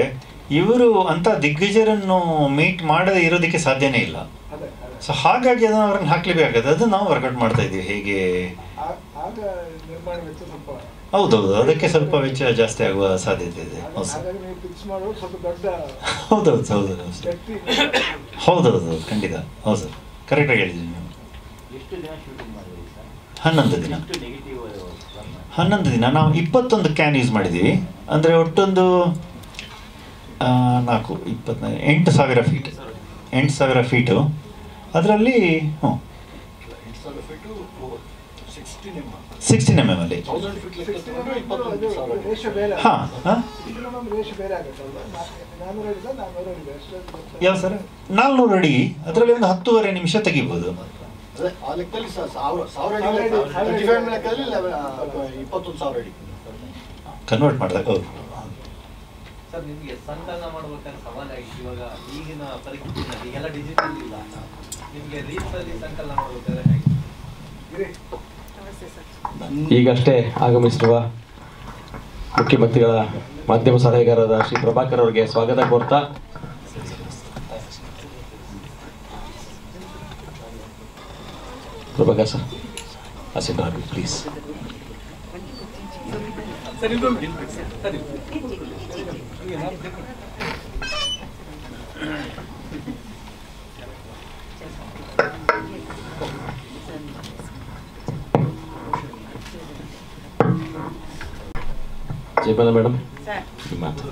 ಇವರು ಅಂಥ ದಿಗ್ಗಜರನ್ನು ಮೀಟ್ ಮಾಡದೇ ಇರೋದಕ್ಕೆ ಸಾಧ್ಯನೇ ಇಲ್ಲ. ಸೊ ಹಾಗಾಗಿ ಅದನ್ನು ಅವ್ರನ್ನ ಹಾಕ್ಲೇಬೇಕಾಗುತ್ತೆ. ಅದನ್ನು ನಾವು ವರ್ಕೌಟ್ ಮಾಡ್ತಾ ಇದ್ದೀವಿ. ಹೇಗೆ ಹೌದೌದು, ಅದಕ್ಕೆ ಸ್ವಲ್ಪ ವೆಚ್ಚ ಜಾಸ್ತಿ ಆಗುವ ಸಾಧ್ಯತೆ ಇದೆ. ಹೌದೌದು ಹೌದೌದು ಹೌದೌದು ಖಂಡಿತ. ಹೌದು ಸರ್, ಕರೆಕ್ಟಾಗಿ ಹೇಳಿದ್ದೀವಿ ನೀವು. 11 ದಿನ ನಾವು 21 ಕ್ಯಾನ್ ಯೂಸ್ ಮಾಡಿದ್ದೀವಿ. ಅಂದರೆ ಒಟ್ಟೊಂದು 8,000 ಫೀಟ್ 8,000 ಫೀಟು. ಅದರಲ್ಲಿ 16 mm ಅಲ್ಲಿ. ಹಾಂ ಹಾಂ, ಯಾವ ಸರ್ 400 ಅಡಿ. ಅದರಲ್ಲಿ ಒಂದು 10.5 ನಿಮಿಷ ತೆಗಿಬೋದು. ಕನ್ವರ್ಟ್ ಮಾಡಿದಾಗ. ಹೌದು ಸರ್, ನಿಮಗೆ ಸಂಕಲನ ಮಾಡ್ಬೇಕಾದ್ರೆ ಸವಾಲಾಗಿತ್ತು. ಇವಾಗ ಈಗಿನ ಪರಿಸ್ಥಿತಿಯಲ್ಲಿ ಎಲ್ಲ ಡಿಜಿಟಲ್ ಇಲ್ಲ, ನಿಮಗೆ ರೀಲ್ಸಲ್ಲಿ ಸಂಕಲನ ಮಾಡ್ಬೇಕಾದ್ರೆ ಹೇಗೆ? ಈಗಷ್ಟೇ ಆಗಮಿಸಿರುವ ಮುಖ್ಯಮಂತ್ರಿಗಳ ಮಾಧ್ಯಮ ಸಲಹೆಗಾರರಾದ ಶ್ರೀ ಪ್ರಭಾಕರ್ ಅವರಿಗೆ ಸ್ವಾಗತ ಕೋರ್ತಾ ಪ್ರಭಾಕರ್ ಸರ್ ಆಸೀನರಾಗಿ ಪ್ಲೀಸ್. ಜಯಮಾಲ ಮೇಡಮ್ ಮಾತು.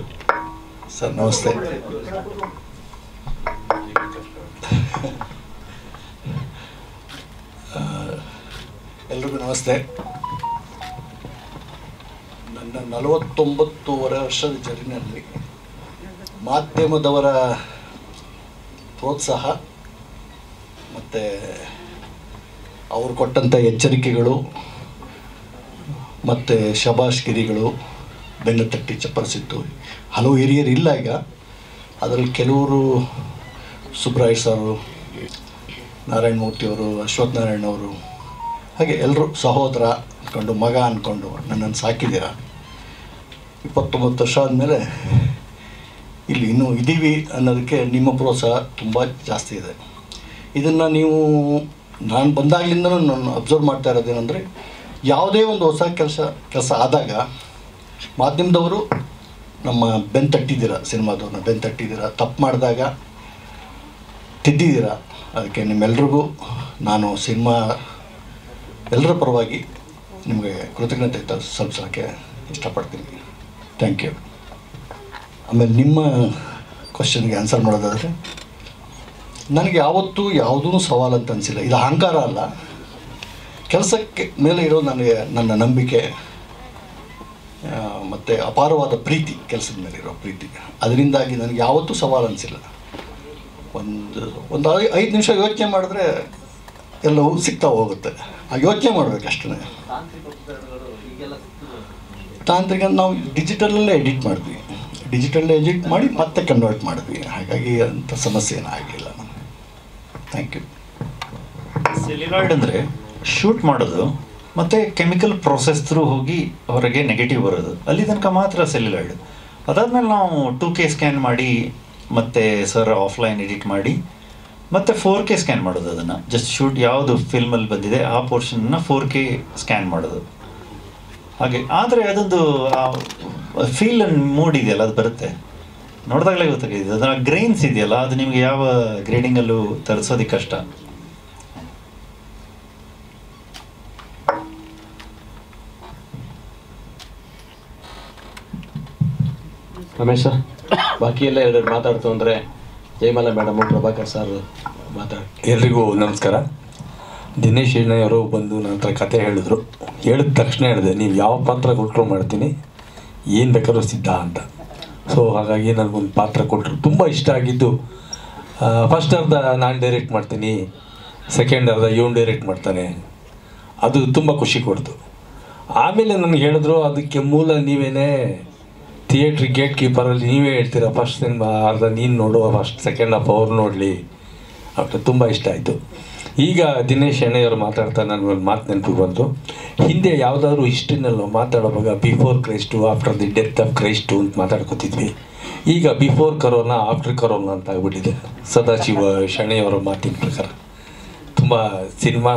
ಸರ್ ನಮಸ್ತೆ. ಎಲ್ರಿಗೂ ನಮಸ್ತೆ. ನನ್ನ 49 ವರ್ಷದ ಜರ್ನಿಯಲ್ಲಿ ಮಾಧ್ಯಮದವರ ಪ್ರೋತ್ಸಾಹ ಮತ್ತು ಅವರು ಕೊಟ್ಟಂಥ ಎಚ್ಚರಿಕೆಗಳು ಮತ್ತು ಶಬಾಷ್ಗಿರಿಗಳು ಬೆನ್ನು ತಟ್ಟಿ ಚಪ್ಪರಿಸಿತ್ತು. ಹಲವು ಹಿರಿಯರು ಇಲ್ಲ ಈಗ. ಅದರಲ್ಲಿ ಕೆಲವರು ಸುಬ್ರಾಯ್ ಸಾರು, ನಾರಾಯಣ ಮೂರ್ತಿಯವರು, ಅಶ್ವಥ್ ನಾರಾಯಣ ಅವರು, ಹಾಗೆ ಎಲ್ಲರೂ ಸಹೋದರ ಅಂದ್ಕೊಂಡು, ಮಗ ಅಂದ್ಕೊಂಡು ನನ್ನನ್ನು ಸಾಕಿದ್ದೀರ. 29 ವರ್ಷ ಆದಮೇಲೆ ಇಲ್ಲಿ ಇನ್ನೂ ಇದ್ದೀವಿ ಅನ್ನೋದಕ್ಕೆ ನಿಮ್ಮ ಪ್ರೋತ್ಸಾಹ ತುಂಬ ಜಾಸ್ತಿ ಇದೆ. ಇದನ್ನು ನೀವು ನಾನು ಬಂದಾಗಲಿಂದನೂ ನಾನು ಅಬ್ಸರ್ವ್ ಮಾಡ್ತಾ ಇರೋದೇನೆಂದರೆ, ಯಾವುದೇ ಒಂದು ಹೊಸ ಕೆಲಸ ಆದಾಗ ಮಾಧ್ಯಮದವರು ನಮ್ಮ ಬೆನ್ನು ತಟ್ಟಿದ್ದೀರ, ಸಿನಿಮಾದವ್ರನ್ನ ಬೆನ್ನು ತಟ್ಟಿದ್ದೀರ, ತಪ್ಪು ಮಾಡಿದಾಗ ತಿದ್ದಿದ್ದೀರ. ಅದಕ್ಕೆ ನಿಮ್ಮೆಲ್ರಿಗೂ ನಾನು ಸಿನಿಮಾ ಎಲ್ಲರ ಪರವಾಗಿ ನಿಮಗೆ ಕೃತಜ್ಞತೆ ಸಲ್ಲಿಸೋಕ್ಕೆ ಇಷ್ಟಪಡ್ತೀನಿ. Thank you. ಆಮೇಲೆ ನಿಮ್ಮ ಕ್ವಶನ್ಗೆ ಆನ್ಸರ್ ಮಾಡೋದಾದರೆ, ನನಗೆ ಯಾವತ್ತೂ ಯಾವುದೂ ಸವಾಲು ಅಂತ ಅನಿಸಿಲ್ಲ. ಇದು ಅಹಂಕಾರ ಅಲ್ಲ, ಕೆಲಸಕ್ಕೆ ಮೇಲೆ ಇರೋ ನನ್ನ ನಂಬಿಕೆ ಮತ್ತು ಅಪಾರವಾದ ಪ್ರೀತಿ, ಕೆಲಸದ ಮೇಲೆ ಇರೋ ಪ್ರೀತಿ. ಅದರಿಂದಾಗಿ ನನಗೆ ಯಾವತ್ತೂ ಸವಾಲು ಅನಿಸಿಲ್ಲ. ಒಂದು 5 ನಿಮಿಷ ಯೋಚನೆ ಮಾಡಿದ್ರೆ ಎಲ್ಲವೂ ಸಿಗ್ತಾ ಹೋಗುತ್ತೆ. ಆ ಯೋಚನೆ ಮಾಡಬೇಕಷ್ಟೇ. ತಾಂತ್ರಿಕ ನಾವು ಡಿಜಿಟಲಲ್ಲೇ ಎಡಿಟ್ ಮಾಡಿದ್ವಿ, ಡಿಜಿಟಲ್ಲೇ ಎಡಿಟ್ ಮಾಡಿ ಮತ್ತೆ ಕನ್ವರ್ಟ್ ಮಾಡಿದ್ವಿ. ಹಾಗಾಗಿ ಅಂಥ ಸಮಸ್ಯೆ ಏನೂ ಆಗಲಿಲ್ಲ ನಮಗೆ. Thank you. ಸೆಲ್ಯುಲಾಯ್ಡ್ ಅಂದರೆ ಶೂಟ್ ಮಾಡೋದು ಮತ್ತು ಕೆಮಿಕಲ್ ಪ್ರೊಸೆಸ್ ಥ್ರೂ ಹೋಗಿ ಹೊರಗೆ ನೆಗೆಟಿವ್ ಬರೋದು, ಅಲ್ಲಿ ತನಕ ಮಾತ್ರ ಸೆಲ್ಯುಲಾಯ್ಡ್. ಅದಾದಮೇಲೆ ನಾವು 2K ಸ್ಕ್ಯಾನ್ ಮಾಡಿ ಮತ್ತು ಸರ್ ಆಫ್ಲೈನ್ ಎಡಿಟ್ ಮಾಡಿ ಮತ್ತು 4K ಸ್ಕ್ಯಾನ್ ಮಾಡೋದು. ಅದನ್ನು ಜಸ್ಟ್ ಶೂಟ್ ಯಾವುದು ಫಿಲ್ಮಲ್ಲಿ ಬಂದಿದೆ ಆ ಪೋರ್ಷನ್ನ 4K ಸ್ಕ್ಯಾನ್ ಮಾಡೋದು. ಹಾಗೆ ಆದರೆ ಅದೊಂದು ಫೀಲ್ ಆ್ಯಂಡ್ ಮೂಡ್ ಇದೆಯಲ್ಲ, ಅದು ಬರುತ್ತೆ ನೋಡಿದಾಗಲೇ ಗೊತ್ತಾಗಿದೆ. ಅದರ ಗ್ರೈನ್ಸ್ ಇದೆಯಲ್ಲ, ಅದು ನಿಮಗೆ ಯಾವ ಗ್ರೇಡಿಂಗಲ್ಲೂ ತರಿಸೋದಕ್ಕೆ ಕಷ್ಟ. ರಮೇಶ್ ಸರ್, ಬಾಕಿ ಎಲ್ಲ ಎರಡು ಮಾತಾಡ್ತು ಅಂದರೆ ಜಯಮಾಲ ಮೇಡಮು, ಪ್ರಭಾಕರ್ ಸರ್ ಮಾತಾಡಿ. ಎಲ್ರಿಗೂ ನಮಸ್ಕಾರ. ದಿನೇಶ್ ಅವರು ಬಂದು ನನ್ನ ಹತ್ರ ಕತೆ ಹೇಳಿದ್ರು. ಹೇಳಿದ ತಕ್ಷಣ ಹೇಳಿದೆ, ನೀವು ಯಾವ ಪಾತ್ರ ಕೊಟ್ಟರು ಮಾಡ್ತೀನಿ, ಏನು ಬೇಕಾದ್ರೂ ಸಿದ್ಧ ಅಂತ. ಸೊ ಹಾಗಾಗಿ ನನಗೊಂದು ಪಾತ್ರ ಕೊಟ್ಟರು, ತುಂಬ ಇಷ್ಟ ಆಗಿದ್ದು. ಫಸ್ಟ್ ಅರ್ಧ ನಾನು ಡೈರೆಕ್ಟ್ ಮಾಡ್ತೀನಿ, ಸೆಕೆಂಡ್ ಅರ್ಧ ಇವನು ಡೈರೆಕ್ಟ್ ಮಾಡ್ತಾನೆ. ಅದು ತುಂಬ ಖುಷಿ ಕೊಡ್ತು. ಆಮೇಲೆ ನನಗೆ ಹೇಳಿದ್ರು ಅದಕ್ಕೆ ಮೂಲ ನೀವೇನೇ ಥಿಯೇಟ್ರ್ ಗೇಟ್ ಕೀಪರಲ್ಲಿ ನೀವೇ ಹೇಳ್ತೀರ ಫಸ್ಟ್ ಸಿನಿಮಾ ಅರ್ಧ ನೀನು ನೋಡು ಫಸ್ಟ್ ಸೆಕೆಂಡ್ ಹಾಫ್ ಅವ್ರು ನೋಡಲಿ ಅವ್ರಿಗೆ ತುಂಬ ಇಷ್ಟ ಆಯಿತು. ಈಗ ದಿನೇಶ್ ಶೆಣೆಯವರು ಮಾತಾಡ್ತಾ ನನಗೊಂದು ಮಾತು ನೆನಪಿಗೆ ಬಂತು. ಹಿಂದೆ ಯಾವುದಾದ್ರೂ ಹಿಸ್ಟ್ರಿನಲ್ಲಿ ಮಾತಾಡುವಾಗ before Christ after the death of Christ ಅಂತ ಮಾತಾಡ್ಕೊತಿದ್ವಿ. ಈಗ ಬಿಫೋರ್ ಕರೋನಾ ಆಫ್ಟರ್ ಕರೋನಾ ಅಂತ ಆಗ್ಬಿಟ್ಟಿದೆ ಸದಾಶಿವ ಶೆಣೆಯವರ ಮಾತಿನ ಪ್ರಕಾರ. ತುಂಬ ಸಿನಿಮಾ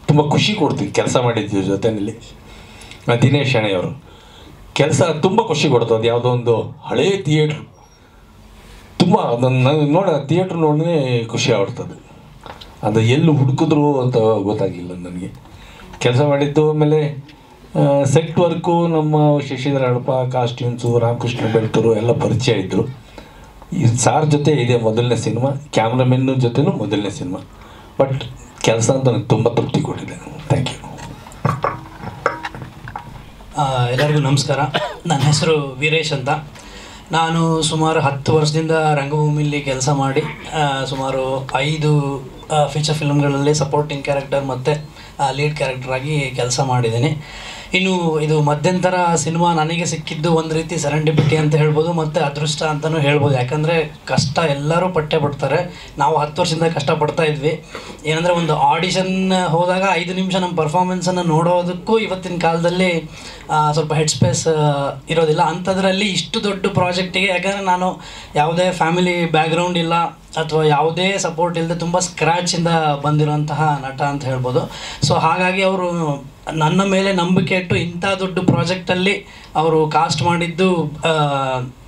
ತುಂಬ ಖುಷಿ ಕೊಡ್ತೀವಿ ಕೆಲಸ ಮಾಡಿದ್ವಿ ಜೊತೆಯಲ್ಲಿ. ದಿನೇಶ್ ಶೆಣೆಯವರು ಕೆಲಸ ತುಂಬ ಖುಷಿ ಕೊಡ್ತು. ಅದು ಯಾವುದೋ ಒಂದು ಹಳೇ ಥಿಯೇಟ್ರು ತುಂಬ ಅದನ್ನು ಥಿಯೇಟ್ರ್ ನೋಡಿದ್ರೆ ಖುಷಿ ಆಗ್ಬಿಡ್ತದೆ. ಅದು ಎಲ್ಲಿ ಹುಡುಕಿದ್ರು ಅಂತ ಗೊತ್ತಾಗಿಲ್ಲ ನನಗೆ ಕೆಲಸ ಮಾಡಿದ್ದು. ಆಮೇಲೆ ಸೆಟ್ ವರ್ಕು ನಮ್ಮ ಶಶಿಧರ ಅಳಪ, ಕಾಸ್ಟ್ಯೂಮ್ಸು, ರಾಮಕೃಷ್ಣ ಬೆಳ್ತೂರು ಎಲ್ಲ ಪರಿಚಯ ಇದ್ದರು. ಈ ಸಾರ್ ಜೊತೆ ಇದೆ ಮೊದಲನೇ ಸಿನಿಮಾ, ಕ್ಯಾಮ್ರಾಮೆನ್ ಜೊತೆನೂ ಮೊದಲನೇ ಸಿನಿಮಾ. ಬಟ್ ಕೆಲಸ ಅಂತ ನನಗೆ ತುಂಬ ತೃಪ್ತಿ ಕೊಟ್ಟಿದೆ. Thank you. ಎಲ್ಲರಿಗೂ ನಮಸ್ಕಾರ. ನನ್ನ ಹೆಸರು ವೀರೇಶ್ ಅಂತ. ನಾನು ಸುಮಾರು 10 ವರ್ಷದಿಂದ ರಂಗಭೂಮಿಯಲ್ಲಿ ಕೆಲಸ ಮಾಡಿ ಸುಮಾರು 5 ಫೀಚರ್ ಫಿಲ್ಮ್ಗಳಲ್ಲಿ ಸಪೋರ್ಟಿಂಗ್ ಕ್ಯಾರೆಕ್ಟರ್ ಮತ್ತು ಲೀಡ್ ಕ್ಯಾರೆಕ್ಟರಾಗಿ ಕೆಲಸ ಮಾಡಿದ್ದೀನಿ. ಇನ್ನು ಇದು ಮಧ್ಯಂತರ ಸಿನಿಮಾ ನನಗೆ ಸಿಕ್ಕಿದ್ದು ಒಂದು ರೀತಿ ಸೆರೆಂಡಿಪಿಟಿ ಅಂತ ಹೇಳ್ಬೋದು ಮತ್ತು ಅದೃಷ್ಟ ಅಂತಲೂ ಹೇಳ್ಬೋದು. ಯಾಕಂದರೆ ಕಷ್ಟ ಎಲ್ಲರೂ ಪಟ್ಟೆ ಪಡ್ತಾರೆ. ನಾವು 10 ವರ್ಷದಿಂದ ಕಷ್ಟಪಡ್ತಾ ಇದ್ವಿ. ಏನಂದರೆ ಒಂದು ಆಡಿಷನ್ ಹೋದಾಗ 5 ನಿಮಿಷ ನಮ್ಮ ಪರ್ಫಾರ್ಮೆನ್ಸನ್ನು ನೋಡೋದಕ್ಕೂ ಇವತ್ತಿನ ಕಾಲದಲ್ಲಿ ಸ್ವಲ್ಪ ಹೆಡ್ ಸ್ಪೇಸ್ ಇರೋದಿಲ್ಲ. ಅಂಥದ್ರಲ್ಲಿ ಇಷ್ಟು ದೊಡ್ಡ ಪ್ರಾಜೆಕ್ಟಿಗೆ, ಯಾಕಂದರೆ ನಾನು ಯಾವುದೇ ಫ್ಯಾಮಿಲಿ ಬ್ಯಾಕ್ಗ್ರೌಂಡ್ ಇಲ್ಲ ಅಥವಾ ಯಾವುದೇ ಸಪೋರ್ಟ್ ಇಲ್ಲದೆ ತುಂಬ ಸ್ಕ್ರ್ಯಾಚಿಂದ ಬಂದಿರೋಂತಹ ನಟ ಅಂತ ಹೇಳ್ಬೋದು. ಸೊ ಹಾಗಾಗಿ ಅವರು ನನ್ನ ಮೇಲೆ ನಂಬಿಕೆ ಇಟ್ಟು ಇಂಥ ದೊಡ್ಡ ಪ್ರಾಜೆಕ್ಟಲ್ಲಿ ಅವರು ಕಾಸ್ಟ್ ಮಾಡಿದ್ದು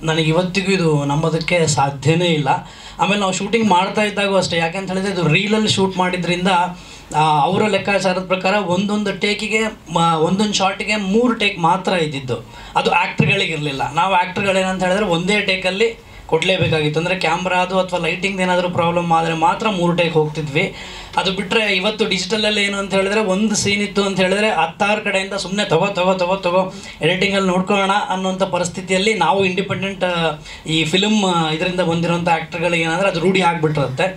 ನನಗೆ ಇವತ್ತಿಗೂ ಇದು ನಂಬೋದಕ್ಕೆ ಸಾಧ್ಯನೇ ಇಲ್ಲ. ಆಮೇಲೆ ನಾವು ಶೂಟಿಂಗ್ ಮಾಡ್ತಾ ಇದ್ದಾಗೂ ಅಷ್ಟೇ, ಯಾಕೆಂತ ಹೇಳಿದ್ರೆ ಇದು ರೀಲಲ್ಲಿ ಶೂಟ್ ಮಾಡಿದ್ರಿಂದ ಅವರ ಲೆಕ್ಕಾಚಾರದ ಪ್ರಕಾರ ಒಂದೊಂದು ಟೇಕಿಗೆ ಒಂದೊಂದು ಶಾರ್ಟಿಗೆ 3 ಟೇಕ್ ಮಾತ್ರ ಇದ್ದಿದ್ದು. ಅದು ಆ್ಯಕ್ಟ್ರ್ಗಳಿಗಿರಲಿಲ್ಲ. ನಾವು ಆ್ಯಕ್ಟ್ರ್ಗಳೇನಂತ ಹೇಳಿದ್ರೆ ಒಂದೇ ಟೇಕಲ್ಲಿ ಕೊಡಲೇಬೇಕಾಗಿತ್ತು. ಅಂದರೆ ಕ್ಯಾಮ್ರಾದು ಅಥವಾ ಲೈಟಿಂಗ್ ಏನಾದರೂ ಪ್ರಾಬ್ಲಮ್ ಆದರೆ ಮಾತ್ರ 3 ಟೇಕ್ ಹೋಗ್ತಿದ್ವಿ. ಅದು ಬಿಟ್ಟರೆ ಇವತ್ತು ಡಿಜಿಟಲಲ್ಲಿ ಏನು ಅಂತ ಹೇಳಿದ್ರೆ ಒಂದು ಸೀನ್ ಇತ್ತು ಅಂತ ಹೇಳಿದ್ರೆ 10 ಕಡೆಯಿಂದ ಸುಮ್ಮನೆ ತಗೋ ಎಡಿಟಿಂಗಲ್ಲಿ ನೋಡ್ಕೊಳ್ಳೋಣ ಅನ್ನೋಂಥ ಪರಿಸ್ಥಿತಿಯಲ್ಲಿ ನಾವು ಇಂಡಿಪೆಂಡೆಂಟ್ ಈ ಫಿಲ್ಮ್ ಇದರಿಂದ ಬಂದಿರೋಂಥ ಆ್ಯಕ್ಟ್ರ್ಗಳಿಗೆ ಏನಂದರೆ ಅದು ರೂಢಿ ಆಗಿಬಿಟ್ಟಿರುತ್ತೆ.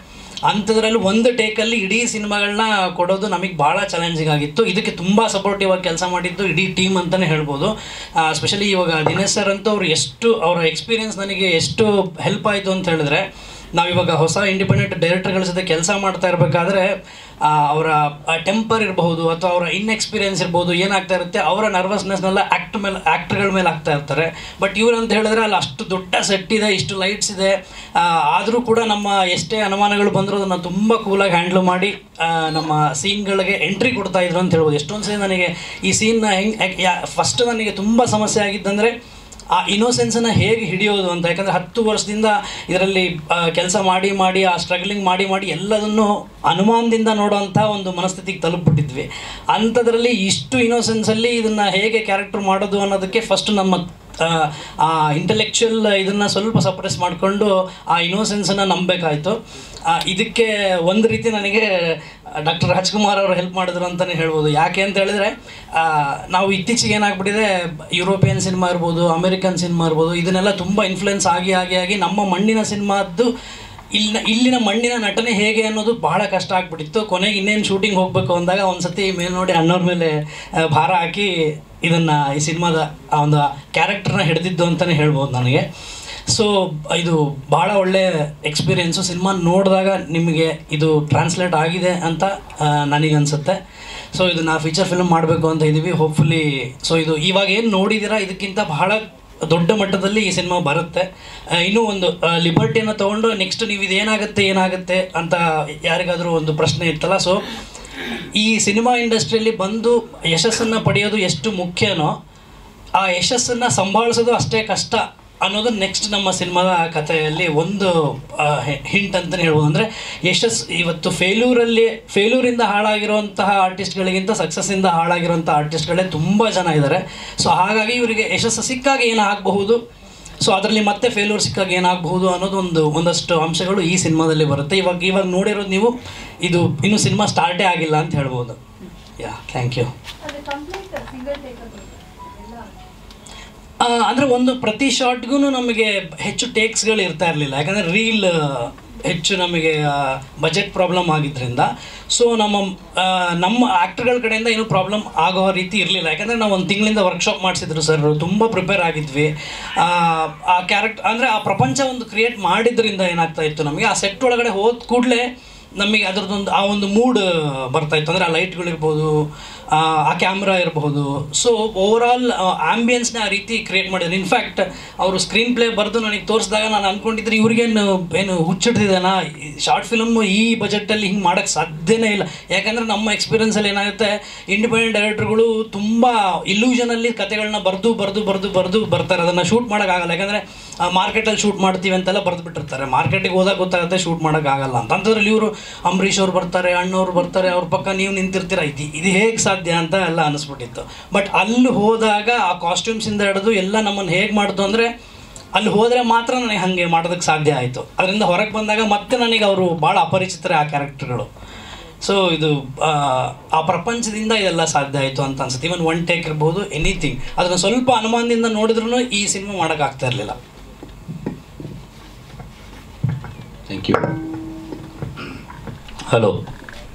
ಅಂಥದ್ರಲ್ಲಿ ಒಂದು ಟೇಕಲ್ಲಿ ಇಡೀ ಸಿನಿಮಾಗಳನ್ನ ಕೊಡೋದು ನಮಗೆ ಭಾಳ ಚಾಲೆಂಜಿಂಗ್ ಆಗಿತ್ತು. ಇದಕ್ಕೆ ತುಂಬ ಸಪೋರ್ಟಿವ್ ಆಗಿ ಕೆಲಸ ಮಾಡಿದ್ದು ಇಡೀ ಟೀಮ್ ಅಂತಲೇ ಹೇಳ್ಬೋದು. ಸ್ಪೆಷಲಿ ಇವಾಗ ದಿನೇಶ್ ಸರ್ ಅಂತೂ ಅವರ ಎಕ್ಸ್ಪೀರಿಯೆನ್ಸ್ ನನಗೆ ಎಷ್ಟು ಹೆಲ್ಪ್ ಆಯಿತು ಅಂತ ಹೇಳಿದ್ರೆ, ನಾವಿವಾಗ ಹೊಸ ಇಂಡಿಪೆಂಡೆಂಟ್ ಡೈರೆಕ್ಟರ್ಗಳ ಜೊತೆ ಕೆಲಸ ಮಾಡ್ತಾ ಇರಬೇಕಾದ್ರೆ ಅವರ ಟೆಂಪರ್ ಇರಬಹುದು ಅಥವಾ ಅವರ ಇನ್ಎಕ್ಸ್ಪೀರಿಯೆನ್ಸ್ ಇರ್ಬೋದು, ಏನಾಗ್ತಾ ಇರುತ್ತೆ ಅವರ ನರ್ವಸ್ನೆಸ್ನೆಲ್ಲ ಆ್ಯಕ್ಟ್ರ್ಗಳ ಮೇಲೆ ಆಗ್ತಾ ಇರ್ತಾರೆ. ಬಟ್ ಇವ್ರು ಅಂತ ಹೇಳಿದ್ರೆ ಅಲ್ಲಿ ಅಷ್ಟು ದೊಡ್ಡ ಸೆಟ್ ಇದೆ, ಇಷ್ಟು ಲೈಟ್ಸ್ ಇದೆ, ಆದರೂ ಕೂಡ ನಮ್ಮ ಎಷ್ಟೇ ಅನುಮಾನಗಳು ಬಂದರೂ ಅದನ್ನು ತುಂಬ ಕೂಲಾಗಿ ಹ್ಯಾಂಡ್ಲ್ ಮಾಡಿ ನಮ್ಮ ಸೀನ್ಗಳಿಗೆ ಎಂಟ್ರಿ ಕೊಡ್ತಾ ಇದ್ರು ಅಂತ ಹೇಳ್ಬೋದು. ಎಷ್ಟೊಂದು ಸರಿ ನನಗೆ ಈ ಸೀನ್ನ ಫಸ್ಟ್ ನನಗೆ ತುಂಬ ಸಮಸ್ಯೆ ಆಗಿದ್ದಂದರೆ ಆ ಇನ್ನೋಸೆನ್ಸನ್ನು ಹೇಗೆ ಹಿಡಿಯೋದು ಅಂತ. ಯಾಕಂದರೆ 10 ವರ್ಷದಿಂದ ಇದರಲ್ಲಿ ಕೆಲಸ ಮಾಡಿ ಆ ಸ್ಟ್ರಗ್ಲಿಂಗ್ ಮಾಡಿ ಎಲ್ಲದನ್ನು ಅನುಮಾನದಿಂದ ನೋಡೋವಂಥ ಒಂದು ಮನಸ್ಥಿತಿಗೆ ತಲುಪಿಬಿಟ್ಟಿದ್ವಿ. ಅಂಥದ್ರಲ್ಲಿ ಇಷ್ಟು ಇನ್ನೋಸೆನ್ಸಲ್ಲಿ ಇದನ್ನು ಹೇಗೆ ಕ್ಯಾರೆಕ್ಟರ್ ಮಾಡೋದು ಅನ್ನೋದಕ್ಕೆ ಫಸ್ಟ್ ನಮ್ಮ ಆ ಇಂಟೆಲೆಕ್ಚುಯಲ್ ಇದನ್ನು ಸ್ವಲ್ಪ ಸಪ್ರೆಸ್ ಮಾಡಿಕೊಂಡು ಆ ಇನ್ನೋಸೆನ್ಸನ್ನು ನಂಬಬೇಕಾಯಿತು. ಇದಕ್ಕೆ ಒಂದು ರೀತಿ ನನಗೆ ಡಾಕ್ಟರ್ ರಾಜ್ಕುಮಾರ್ ಅವರು ಹೆಲ್ಪ್ ಮಾಡಿದ್ರು ಅಂತಲೇ ಹೇಳ್ಬೋದು. ಯಾಕೆ ಅಂತ ಹೇಳಿದ್ರೆ ನಾವು ಇತ್ತೀಚೆಗೆ ಏನಾಗ್ಬಿಟ್ಟಿದೆ, ಯುರೋಪಿಯನ್ ಸಿನಿಮಾ ಇರ್ಬೋದು, ಅಮೆರಿಕನ್ ಸಿನಿಮಾ ಇರ್ಬೋದು, ಇದನ್ನೆಲ್ಲ ತುಂಬ ಇನ್ಫ್ಲುಯೆನ್ಸ್ ಆಗಿ ನಮ್ಮ ಮಣ್ಣಿನ ಸಿನಿಮಾದ್ದು ಇಲ್ಲಿನ ಮಣ್ಣಿನ ನಟನೆ ಹೇಗೆ ಅನ್ನೋದು ಬಹಳ ಕಷ್ಟ ಆಗ್ಬಿಟ್ಟಿತ್ತು. ಕೊನೆಗೆ ಇನ್ನೇನು ಶೂಟಿಂಗ್ ಹೋಗಬೇಕು ಅಂದಾಗ ಒಂದು ಸತಿ ಮೇಲೆ ನೋಡಿ ಅಣ್ಣವ್ರ ಮೇಲೆ ಭಾರ ಹಾಕಿ ಇದನ್ನು ಈ ಸಿನಿಮಾದ ಆ ಒಂದು ಕ್ಯಾರೆಕ್ಟರ್ನ ಹಿಡಿದಿದ್ದು ಅಂತಲೇ ಹೇಳ್ಬೋದು ನನಗೆ. ಸೊ ಇದು ಭಾಳ ಒಳ್ಳೆಯ ಎಕ್ಸ್ಪೀರಿಯೆನ್ಸು. ಸಿನಿಮಾ ನೋಡಿದಾಗ ನಿಮಗೆ ಇದು ಟ್ರಾನ್ಸ್ಲೇಟ್ ಆಗಿದೆ ಅಂತ ನನಗನ್ಸುತ್ತೆ. ಸೊ ಇದನ್ನು ಫೀಚರ್ ಫಿಲ್ಮ್ ಮಾಡಬೇಕು ಅಂತ ಇದ್ದೀವಿ ಹೋಪ್ಫುಲಿ. ಸೊ ಇದು ಇವಾಗ ಏನು ನೋಡಿದ್ದೀರಾ ಇದಕ್ಕಿಂತ ಬಹಳ ದೊಡ್ಡ ಮಟ್ಟದಲ್ಲಿ ಈ ಸಿನಿಮಾ ಬರುತ್ತೆ. ಇನ್ನೂ ಒಂದು ಲಿಬರ್ಟಿಯನ್ನು ತೊಗೊಂಡು ನೆಕ್ಸ್ಟ್ ನೀವು ಏನಾಗುತ್ತೆ ಅಂತ ಯಾರಿಗಾದರೂ ಒಂದು ಪ್ರಶ್ನೆ ಇತ್ತಲ್ಲ. ಸೊ ಈ ಸಿನಿಮಾ ಇಂಡಸ್ಟ್ರಿಯಲ್ಲಿ ಬಂದು ಯಶಸ್ಸನ್ನು ಪಡೆಯೋದು ಎಷ್ಟು ಮುಖ್ಯನೋ ಆ ಯಶಸ್ಸನ್ನು ಸಂಭಾಳಿಸೋದು ಅಷ್ಟೇ ಕಷ್ಟ ಅನ್ನೋದು ನೆಕ್ಸ್ಟ್ ನಮ್ಮ ಸಿನಿಮಾದ ಕಥೆಯಲ್ಲಿ ಒಂದು ಹಿಂಟ್ ಅಂತಲೇ ಹೇಳ್ಬೋದು. ಅಂದರೆ ಇವತ್ತು ಫೇಲ್ಯೂರಿಂದ ಹಾಳಾಗಿರುವಂತಹ ಆರ್ಟಿಸ್ಟ್ಗಳಿಗಿಂತ ಸಕ್ಸಸ್ಸಿಂದ ಹಾಳಾಗಿರುವಂಥ ಆರ್ಟಿಸ್ಟ್ಗಳೇ ತುಂಬ ಜನ ಇದ್ದಾರೆ. ಸೊ ಹಾಗಾಗಿ ಇವರಿಗೆ ಯಶಸ್ಸು ಸಿಕ್ಕಾಗ ಏನಾಗಬಹುದು, ಸೊ ಅದರಲ್ಲಿ ಮತ್ತೆ ಫೇಲ್ಯೂರ್ ಸಿಕ್ಕಾಗ ಏನಾಗಬಹುದು ಅನ್ನೋದು ಒಂದಷ್ಟು ಅಂಶಗಳು ಈ ಸಿನಿಮಾದಲ್ಲಿ ಬರುತ್ತೆ. ಇವಾಗ ನೋಡಿರೋದು ನೀವು, ಇದು ಇನ್ನೂ ಸಿನಿಮಾ ಸ್ಟಾರ್ಟೇ ಆಗಿಲ್ಲ ಅಂತ ಹೇಳ್ಬೋದು. Thank you. ಅಂದರೆ ಪ್ರತಿ ಶಾರ್ಟ್ಗೂ ನಮಗೆ ಹೆಚ್ಚು ಟೇಕ್ಸ್ಗಳು ಇರ್ತಾ ಇರಲಿಲ್ಲ. ಯಾಕಂದರೆ ರೀಲ್ ಹೆಚ್ಚು ನಮಗೆ ಬಜೆಟ್ ಪ್ರಾಬ್ಲಮ್ ಆಗಿದ್ದರಿಂದ ಸೊ ನಮ್ಮ ಆ್ಯಕ್ಟರ್ಗಳ ಕಡೆಯಿಂದ ಏನೂ ಪ್ರಾಬ್ಲಮ್ ಆಗೋ ರೀತಿ ಇರಲಿಲ್ಲ. ಯಾಕಂದರೆ ನಾವು ಒಂದು ತಿಂಗಳಿಂದ ವರ್ಕ್ಶಾಪ್ ಮಾಡಿಸಿದ್ರು ಸರ್, ತುಂಬ ಪ್ರಿಪೇರ್ ಆಗಿದ್ವಿ. ಆ ಕ್ಯಾರೆಕ್ಟರ್ ಅಂದರೆ ಆ ಪ್ರಪಂಚ ಒಂದು ಕ್ರಿಯೇಟ್ ಮಾಡಿದ್ರಿಂದ ಏನಾಗ್ತಾ ಇತ್ತು, ನಮಗೆ ಆ ಸೆಟ್ ಒಳಗಡೆ ಹೋದ ಕೂಡಲೇ ನಮಗೆ ಅದರದ್ದೊಂದು ಆ ಒಂದು ಮೂಡ್ ಬರ್ತಾಯಿತ್ತು. ಅಂದರೆ ಆ ಲೈಟ್ಗಳಿರ್ಬೋದು, ಆ ಕ್ಯಾಮ್ರಾ ಇರಬಹುದು. ಸೊ ಓವರಾಲ್ ಆ್ಯಂಬಿಯನ್ಸ್ನ ಆ ರೀತಿ ಕ್ರಿಯೇಟ್ ಮಾಡಿದ್ರು. ಇನ್ಫ್ಯಾಕ್ಟ್ ಅವರು ಸ್ಕ್ರೀನ್ ಪ್ಲೇ ಬರೆದು ನನಗೆ ತೋರಿಸಿದಾಗ ನಾನು ಅಂದ್ಕೊಂಡಿದ್ರೆ ಏನು ಹುಚ್ಚಿಡ್ತಿದ್ದಾನ, ಶಾರ್ಟ್ ಫಿಲಮ್ ಈ ಬಜೆಟಲ್ಲಿ ಹಿಂಗೆ ಮಾಡೋಕ್ಕೆ ಸಾಧ್ಯನೇ ಇಲ್ಲ. ಯಾಕಂದರೆ ನಮ್ಮ ಎಕ್ಸ್ಪೀರಿಯನ್ಸಲ್ಲಿ ಏನಾಗುತ್ತೆ, ಇಂಡಿಪೆಂಡೆಂಟ್ ಡೈರೆಕ್ಟರ್ಗಳು ತುಂಬ ಇಲ್ಯೂಷನಲ್ಲಿ ಕತೆಗಳನ್ನ ಬರೆದು ಬರ್ತಾರೆ. ಅದನ್ನು ಶೂಟ್ ಮಾಡೋಕ್ಕಾಗಲ್ಲ, ಯಾಕಂದರೆ ಮಾರ್ಕೆಟಲ್ಲಿ ಶೂಟ್ ಮಾಡ್ತೀವಿ ಅಂತೆಲ್ಲ ಬರೆದು ಬಿಟ್ಟಿರ್ತಾರೆ. ಮಾರ್ಕೆಟಿಗೆ ಹೋದಾಗ ಗೊತ್ತಾಗುತ್ತೆ ಶೂಟ್ ಮಾಡೋಕ್ಕಾಗಲ್ಲ ಅಂತ. ಅಂಥದ್ರಲ್ಲಿ ಇವರು ಅಂಬರೀಷ್ ಅವ್ರು ಬರ್ತಾರೆ, ಅಣ್ಣವ್ರು ಬರ್ತಾರೆ, ಅವ್ರ ಪಕ್ಕ ನೀವು ನಿಂತಿರ್ತೀರ, ಇದು ಹೇಗೆ ಸಾಧ್ಯ ಅಂತ ಎಲ್ಲ ಅನಿಸ್ಬಿಟ್ಟಿತ್ತು. ಬಟ್ ಅಲ್ಲಿ ಹೋದಾಗ ಆ ಕಾಸ್ಟ್ಯೂಮ್ಸಿಂದ ಹಿಡಿದು ಎಲ್ಲ ನಮ್ಮನ್ನು ಹೇಗೆ ಮಾಡ್ತು ಅಂದರೆ, ಅಲ್ಲಿ ಹೋದರೆ ಮಾತ್ರ ನನಗೆ ಹಾಗೆ ಮಾಡೋದಕ್ಕೆ ಸಾಧ್ಯ ಆಯಿತು. ಅದರಿಂದ ಹೊರಗೆ ಬಂದಾಗ ಮತ್ತೆ ನನಗೆ ಅವರು ಭಾಳ ಅಪರಿಚಿತರೇ ಆ ಕ್ಯಾರೆಕ್ಟರ್ಗಳು. ಸೊ ಇದು ಆ ಪ್ರಪಂಚದಿಂದ ಇದೆಲ್ಲ ಸಾಧ್ಯ ಆಯಿತು ಅಂತ ಅನ್ಸುತ್ತೆ. ಇವನ್ ಒನ್ ಟೇಕ್ ಇರ್ಬೋದು, ಎನಿಥಿಂಗ್. ಅದನ್ನು ಸ್ವಲ್ಪ ಅನುಮಾನದಿಂದ ನೋಡಿದ್ರೂ ಈ ಸಿನಿಮಾ ಮಾಡೋಕ್ಕಾಗ್ತಾ ಇರಲಿಲ್ಲ. Thank you. Hello,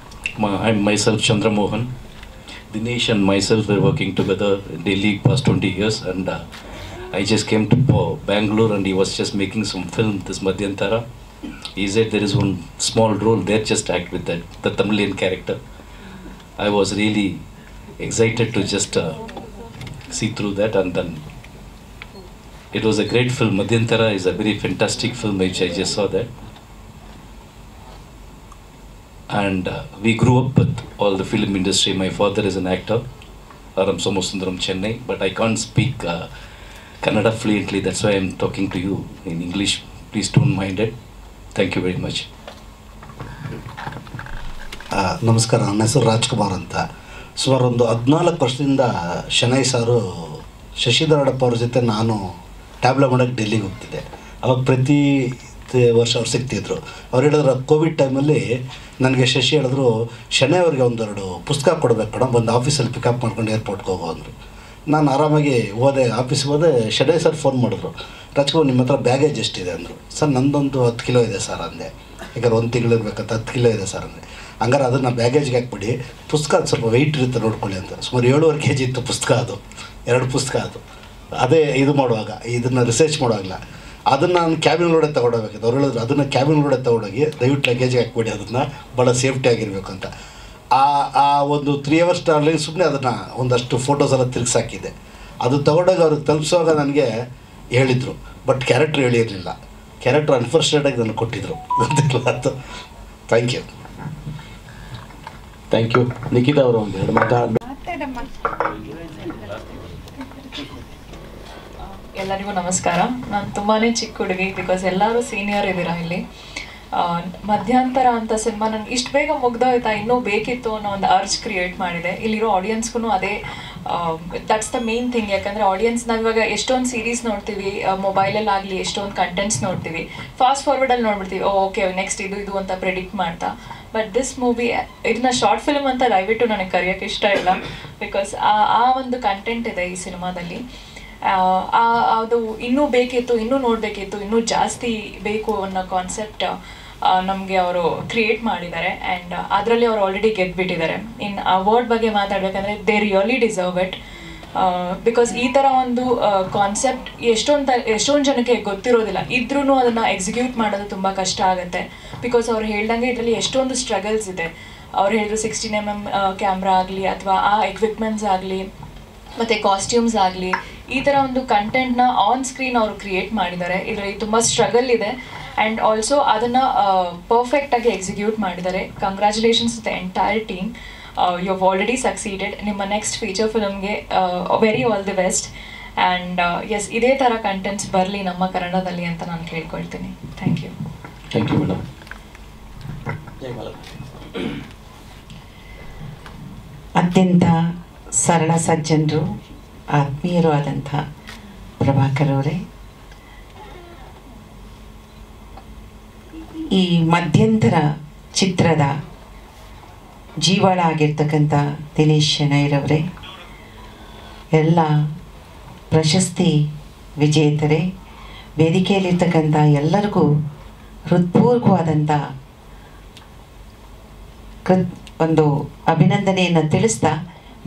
I'm myself Chandra Mohan. Dinesh and myself were working together in Delhi past 20 years, and I just came to Bangalore and he was just making some film, this Madhyantara. He said there is one small role there, just act with that, the Tamilian character. I was really excited to just see through that, and then it was a great film. Madhyantara is a very fantastic film which I just saw that. And we grew up with all the film industry. My father is an actor, R.M. Somasundaram, Chennai, but I can't speak Kannada fluently. That's why I'm talking to you in English. Please don't mind it. Thank you very much. ನಮಸ್ಕಾರ, ನನ್ನ ಹೆಸರು ರಾಜ್ಕುಮಾರ್ ಅಂತ. ಸುಮಾರು ಒಂದು 14 ವರ್ಷದಿಂದ ಶನೈ ಸಾರು ಶಶಿಧರಡಪ್ಪ ಅವ್ರ ಜೊತೆ ನಾನು ಟ್ಯಾಬ್ಲೋ ಮಾಡೋಕ್ಕೆ ಡೆಲ್ಲಿಗೆ ಹೋಗ್ತಿದ್ದೆ. ಅವಾಗ ಪ್ರತಿ ವರ್ಷ ಅವ್ರು ಸಿಗ್ತಿದ್ರು. ಅವ್ರು ಹೇಳಿದ್ರು, ಕೋವಿಡ್ ಟೈಮಲ್ಲಿ ನನಗೆ ಶಶಿ ಹೇಳಿದ್ರು, ಶನೈ ಅವ್ರಿಗೆ ಒಂದೆರಡು ಪುಸ್ತಕ ಕೊಡಬೇಕು ಕಣ, ಬಂದು ಆಫೀಸಲ್ಲಿ ಪಿಕಪ್ ಮಾಡ್ಕೊಂಡು ಏರ್ಪೋರ್ಟ್ಗೆ ಹೋಗೋ ಅಂದರು. ನಾನು ಆರಾಮಾಗಿ ಆಫೀಸ್ಗೆ ಹೋದೆ. ಶನೈ ಸರ್ ಫೋನ್ ಮಾಡಿದ್ರು, ರಾಜ್ಕುಮಾರ್ ನಿಮ್ಮ ಹತ್ರ ಬ್ಯಾಗೇಜ್ ಎಷ್ಟಿದೆ ಅಂದರು. ಸರ್ ನಂದೊಂದು 10 ಕಿಲೋ ಇದೆ ಸರ್ ಅಂದೆ. ಯಾಕಂದ್ರೆ 1 ತಿಂಗಳು ಇರಬೇಕಂತ 10 ಕಿಲೋ ಇದೆ ಸರ್ ಅಂದೆ. ಹಂಗಾರೆ ಅದನ್ನು ಬ್ಯಾಗೇಜ್ಗೆ ಹಾಕ್ಬಿಡಿ, ಪುಸ್ತಕ ಅದು ಸ್ವಲ್ಪ ವೆಯ್ಟ್ ಇರುತ್ತೆ ನೋಡ್ಕೊಳ್ಳಿ ಅಂತ. ಸುಮಾರು 7.5 kg ಇತ್ತು ಪುಸ್ತಕ. ಅದು 2 ಪುಸ್ತಕ. ಅದು ಅದೇ ಇದು ಮಾಡುವಾಗ, ಇದನ್ನು ರಿಸರ್ಚ್ ಮಾಡುವಾಗಲ್ಲ, ಅದನ್ನು ನಾನು ಕ್ಯಾಬಿನ್ ಒಳಗಡೆ ತೊಗೊಂಡೋಗ್ಬೇಕಿತ್ತು. ಅವ್ರು ಹೇಳಿದ್ರು, ಅದನ್ನು ಕ್ಯಾಬಿನ್ ಒಳಗಡೆ ತೊಗೊಂಡೋಗಿ ದಯವಿಟ್ಟು ಲಗೇಜ್ಗೆ ಹಾಕ್ಬಿಡಿ, ಅದನ್ನು ಭಾಳ ಸೇಫ್ಟಿ ಆಗಿರಬೇಕು ಅಂತ. ಆ ಒಂದು 3 hours ಟ್ರಾವೆಲಿಂಗ್ ಸುಮ್ಮನೆ ಅದನ್ನು ಒಂದಷ್ಟು ಫೋಟೋಸ್ ಎಲ್ಲ ತಿರುಗಿಸಾಕಿದ್ದೆ. ಅದು ತೊಗೊಂಡೋಗಿ ಅವ್ರಿಗೆ ತಲುಪಿಸುವಾಗ ನನಗೆ ಹೇಳಿದರು, ಬಟ್ ಕ್ಯಾರೆಕ್ಟ್ರ್ ಹೇಳಿರಲಿಲ್ಲ. ಕ್ಯಾರೆಕ್ಟ್ರ್ ಅನ್ಫಾರ್ಚುನೇಟಾಗಿ ನನಗೆ ಕೊಟ್ಟಿದ್ರು, ಗೊತ್ತಿಲ್ಲ ಅಂತ. Thank you. Thank you. Nikhita ಅವರು ಒಂದು 2 ಮಾತಾಡ. ಎಲ್ಲರಿಗೂ ನಮಸ್ಕಾರ. ನಾನು ತುಂಬಾ ಚಿಕ್ಕ ಹುಡುಗಿ, ಬಿಕಾಸ್ ಎಲ್ಲರೂ ಸೀನಿಯರ್ ಇದ್ದೀರಾ ಇಲ್ಲಿ. ಮಧ್ಯಂತರ ಅಂತ ಸಿನಿಮಾ ನನಗೆ ಇಷ್ಟು ಬೇಗ ಮುಗ್ದೋಯ್ತಾ, ಇನ್ನೂ ಬೇಕಿತ್ತು ಅನ್ನೋ ಒಂದು ಅರ್ಜ್ ಕ್ರಿಯೇಟ್ ಮಾಡಿದೆ. ಇಲ್ಲಿರೋ ಆಡಿಯನ್ಸ್ಗೂ ಅದೇ, ದಟ್ಸ್ ದ ಮೇನ್ ಥಿಂಗ್. ಯಾಕಂದರೆ ಆಡಿಯನ್ಸ್ ನಾವಿವಾಗ ಎಷ್ಟೊಂದು ಸೀರೀಸ್ ನೋಡ್ತೀವಿ, ಮೊಬೈಲಲ್ಲಾಗಲಿ ಎಷ್ಟೊಂದು ಕಂಟೆಂಟ್ಸ್ ನೋಡ್ತೀವಿ, ಫಾಸ್ಟ್ ಫಾರ್ವರ್ಡಲ್ಲಿ ನೋಡ್ಬಿಡ್ತೀವಿ, ಓಕೆ ನೆಕ್ಸ್ಟ್ ಇದು ಅಂತ ಪ್ರೆಡಿಕ್ಟ್ ಮಾಡ್ತಾ. ಬಟ್ ದಿಸ್ ಮೂವಿ, ಇದನ್ನ ಶಾರ್ಟ್ ಫಿಲ್ಮ್ ಅಂತ ದಯವಿಟ್ಟು ನನಗೆ ಕರೆಯೋಕ್ಕೆ ಇಷ್ಟ ಇಲ್ಲ, ಬಿಕಾಸ್ ಆ ಒಂದು ಕಂಟೆಂಟ್ ಇದೆ ಈ ಸಿನಿಮಾದಲ್ಲಿ. ಅದು ಇನ್ನೂ ಬೇಕಿತ್ತು, ಇನ್ನೂ ನೋಡಬೇಕಿತ್ತು, ಇನ್ನೂ ಜಾಸ್ತಿ ಬೇಕು ಅನ್ನೋ ಕಾನ್ಸೆಪ್ಟ್ ನಮಗೆ ಅವರು ಕ್ರಿಯೇಟ್ ಮಾಡಿದ್ದಾರೆ. ಆ್ಯಂಡ್ ಅದರಲ್ಲಿ ಅವರು ಆಲ್ರೆಡಿ ಗೆದ್ಬಿಟ್ಟಿದ್ದಾರೆ. ಇನ್ನು ಅವಾರ್ಡ್ ಬಗ್ಗೆ ಮಾತಾಡಬೇಕಂದ್ರೆ they really deserve it. Because ಈ ಥರ ಒಂದು ಕಾನ್ಸೆಪ್ಟ್ ಎಷ್ಟೊಂದು ಜನಕ್ಕೆ ಗೊತ್ತಿರೋದಿಲ್ಲ, ಇದ್ರೂ ಅದನ್ನು ಎಕ್ಸಿಕ್ಯೂಟ್ ಮಾಡೋದು ತುಂಬ ಕಷ್ಟ ಆಗುತ್ತೆ. ಬಿಕಾಸ್ ಅವ್ರು ಹೇಳ್ದಂಗೆ ಇದರಲ್ಲಿ ಎಷ್ಟೊಂದು ಸ್ಟ್ರಗಲ್ಸ್ ಇದೆ. ಅವ್ರು ಹೇಳಿದ್ರು 16mm ಕ್ಯಾಮ್ರಾ ಆಗಲಿ, ಅಥವಾ ಆ ಎಕ್ವಿಪ್ಮೆಂಟ್ಸ್ ಆಗಲಿ, ಮತ್ತು ಕಾಸ್ಟ್ಯೂಮ್ಸ್ ಆಗಲಿ, ಈ ಥರ ಒಂದು ಕಂಟೆಂಟ್ನ ಆನ್ ಸ್ಕ್ರೀನ್ ಅವರು ಕ್ರಿಯೇಟ್ ಮಾಡಿದ್ದಾರೆ. ಇದರಲ್ಲಿ ತುಂಬ ಸ್ಟ್ರಗಲ್ ಇದೆ, ಆ್ಯಂಡ್ ಆಲ್ಸೋ ಅದನ್ನು ಪರ್ಫೆಕ್ಟಾಗಿ ಎಕ್ಸಿಕ್ಯೂಟ್ ಮಾಡಿದ್ದಾರೆ. Congratulations the entire team. You have already succeeded. ನಿಮ್ಮ ನೆಕ್ಸ್ಟ್ ಫೀಚರ್ ಫಿಲ್ಮ್ಗೆ very all the best. And yes, ಇದೇ ಥರ ಕಂಟೆಂಟ್ಸ್ ಬರಲಿ ನಮ್ಮ ಕನ್ನಡದಲ್ಲಿ ಅಂತ ನಾನು ಕೇಳ್ಕೊಳ್ತೀನಿ. Thank you. Thank you madam. ಅತ್ಯಂತ ಸರಳ ಸಜ್ಜನರು, ಆತ್ಮೀಯರು ಆದಂಥ ಪ್ರಭಾಕರ್ ಅವರೇ, ಈ ಮಧ್ಯಂತರ ಚಿತ್ರದ ಜೀವಾಳ ಆಗಿರ್ತಕ್ಕಂಥ ದಿನೇಶ್ ಶೆಣೈರವರೇ, ಎಲ್ಲ ಪ್ರಶಸ್ತಿ ವಿಜೇತರೇ, ವೇದಿಕೆಯಲ್ಲಿರ್ತಕ್ಕಂಥ ಎಲ್ಲರಿಗೂ ಹೃತ್ಪೂರ್ವಕವಾದಂಥ ಒಂದು ಅಭಿನಂದನೆಯನ್ನು ತಿಳಿಸ್ತಾ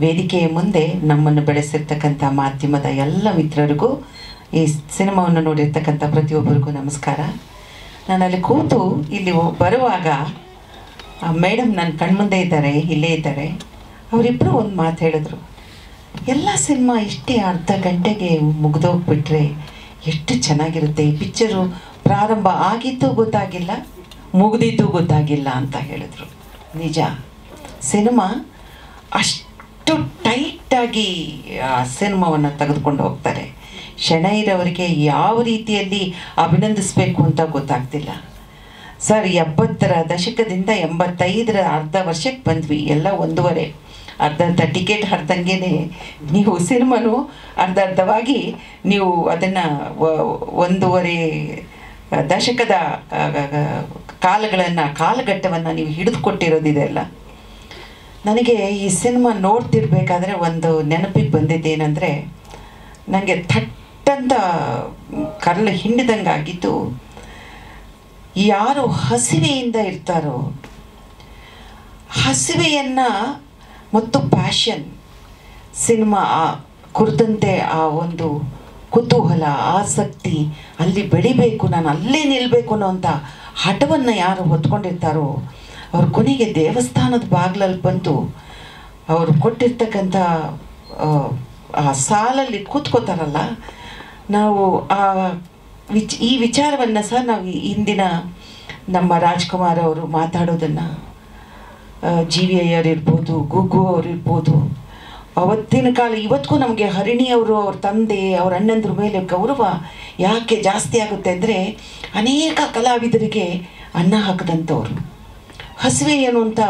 ವೇದಿಕೆಯ ಮುಂದೆ ನಮ್ಮನ್ನು ಬೆಳೆಸಿರ್ತಕ್ಕಂಥ ಮಾಧ್ಯಮದ ಎಲ್ಲ ಮಿತ್ರರಿಗೂ ಈ ಸಿನಿಮಾವನ್ನು ನೋಡಿರ್ತಕ್ಕಂಥ ಪ್ರತಿಯೊಬ್ಬರಿಗೂ ನಮಸ್ಕಾರ. ನಾನು ಅಲ್ಲಿ ಕೂತು ಇಲ್ಲಿ ಬರುವಾಗ ಮೇಡಮ್ ನನ್ನ ಕಣ್ಮುಂದೆ ಇದ್ದಾರೆ, ಇಲ್ಲೇ ಇದ್ದಾರೆ. ಅವರಿಬ್ಬರು ಒಂದು ಮಾತು ಹೇಳಿದ್ರು, ಎಲ್ಲ ಸಿನಿಮಾ ಇಷ್ಟೇ ಅರ್ಧ ಗಂಟೆಗೆ ಮುಗಿದೋಗ್ಬಿಟ್ರೆ ಎಷ್ಟು ಚೆನ್ನಾಗಿರುತ್ತೆ, ಈ ಪಿಕ್ಚರು ಪ್ರಾರಂಭ ಆಗಿದ್ದು ಗೊತ್ತಾಗಿಲ್ಲ, ಮುಗಿದಿದ್ದು ಗೊತ್ತಾಗಿಲ್ಲ ಅಂತ ಹೇಳಿದ್ರು. ನಿಜ, ಸಿನಿಮಾ ಅಷ್ಟು ಟೈಟಾಗಿ ಆ ಸಿನಿಮಾವನ್ನು ತೆಗೆದುಕೊಂಡು ಹೋಗ್ತಾರೆ. ಶೆಣೈರವರಿಗೆ ಯಾವ ರೀತಿಯಲ್ಲಿ ಅಭಿನಂದಿಸಬೇಕು ಅಂತ ಗೊತ್ತಾಗ್ತಿಲ್ಲ ಸರ್. 70ರ ದಶಕದಿಂದ 85ರ ಅರ್ಧ ವರ್ಷಕ್ಕೆ ಬಂದ್ವಿ, ಎಲ್ಲ ಒಂದೂವರೆ ಅರ್ಧ ಟಿಕೆಟ್ ಹರಿದಂಗೆ ನೀವು ಸಿನಿಮಾನು ಅರ್ಧವಾಗಿ ನೀವು ಅದನ್ನು ಒಂದೂವರೆ ದಶಕದ ಕಾಲಘಟ್ಟವನ್ನು ನೀವು ಹಿಡಿದುಕೊಟ್ಟಿರೋದಿದೆಯಲ್ಲ. ನನಗೆ ಈ ಸಿನಿಮಾ ನೋಡ್ತಿರ್ಬೇಕಾದ್ರೆ ಒಂದು ನೆನಪಿಗೆ ಬಂದಿದ್ದೇನೆಂದರೆ, ನನಗೆ ಥಟ್ಟಂತ ಕರಳು ಹಿಂಡಿದಂಗೆ ಆಗಿದ್ದು, ಯಾರು ಹಸಿವೆಯಿಂದ ಇರ್ತಾರೋ ಹಸಿವೆಯನ್ನು ಮತ್ತು ಪ್ಯಾಷನ್ ಸಿನಿಮಾ ಕುರಿತಂತೆ ಆ ಒಂದು ಕುತೂಹಲ, ಆಸಕ್ತಿ, ಅಲ್ಲಿ ಬೆಳಿಬೇಕು, ನಾನು ಅಲ್ಲೇ ನಿಲ್ಲಬೇಕು ಅನ್ನೋಂಥ ಹಠವನ್ನು ಯಾರು ಹೊತ್ಕೊಂಡಿರ್ತಾರೋ ಅವ್ರ ಕೊನೆಗೆ ದೇವಸ್ಥಾನದ ಬಾಗಿಲಲ್ಲಿ ಬಂದು ಅವರು ಕೊಟ್ಟಿರ್ತಕ್ಕಂಥ ಆ ಸಾಲಲ್ಲಿ ಕೂತ್ಕೋತಾರಲ್ಲ. ನಾವು ಈ ವಿಚಾರವನ್ನು ಸಹ ನಾವು ಹಿಂದಿನ ನಮ್ಮ ರಾಜ್ಕುಮಾರ್ ಅವರು ಮಾತಾಡೋದನ್ನು, ಜಿ ವಿ ಅಯ್ಯರ್ ಇರ್ಬೋದು, ಗುಗ್ಗು ಅವರಿರ್ಬೋದು, ಅವತ್ತಿನ ಕಾಲ ಇವತ್ತಿಗೂ ನಮಗೆ ಹರಿಣಿಯವರು, ಅವ್ರ ತಂದೆ, ಅವ್ರ ಅಣ್ಣಂದ್ರ ಮೇಲೆ ಗೌರವ ಯಾಕೆ ಜಾಸ್ತಿ ಆಗುತ್ತೆ ಅಂದರೆ, ಅನೇಕ ಕಲಾವಿದರಿಗೆ ಅನ್ನ ಹಾಕಿದಂಥವ್ರು. ಹಸಿವೆ ಏನು ಅಂತ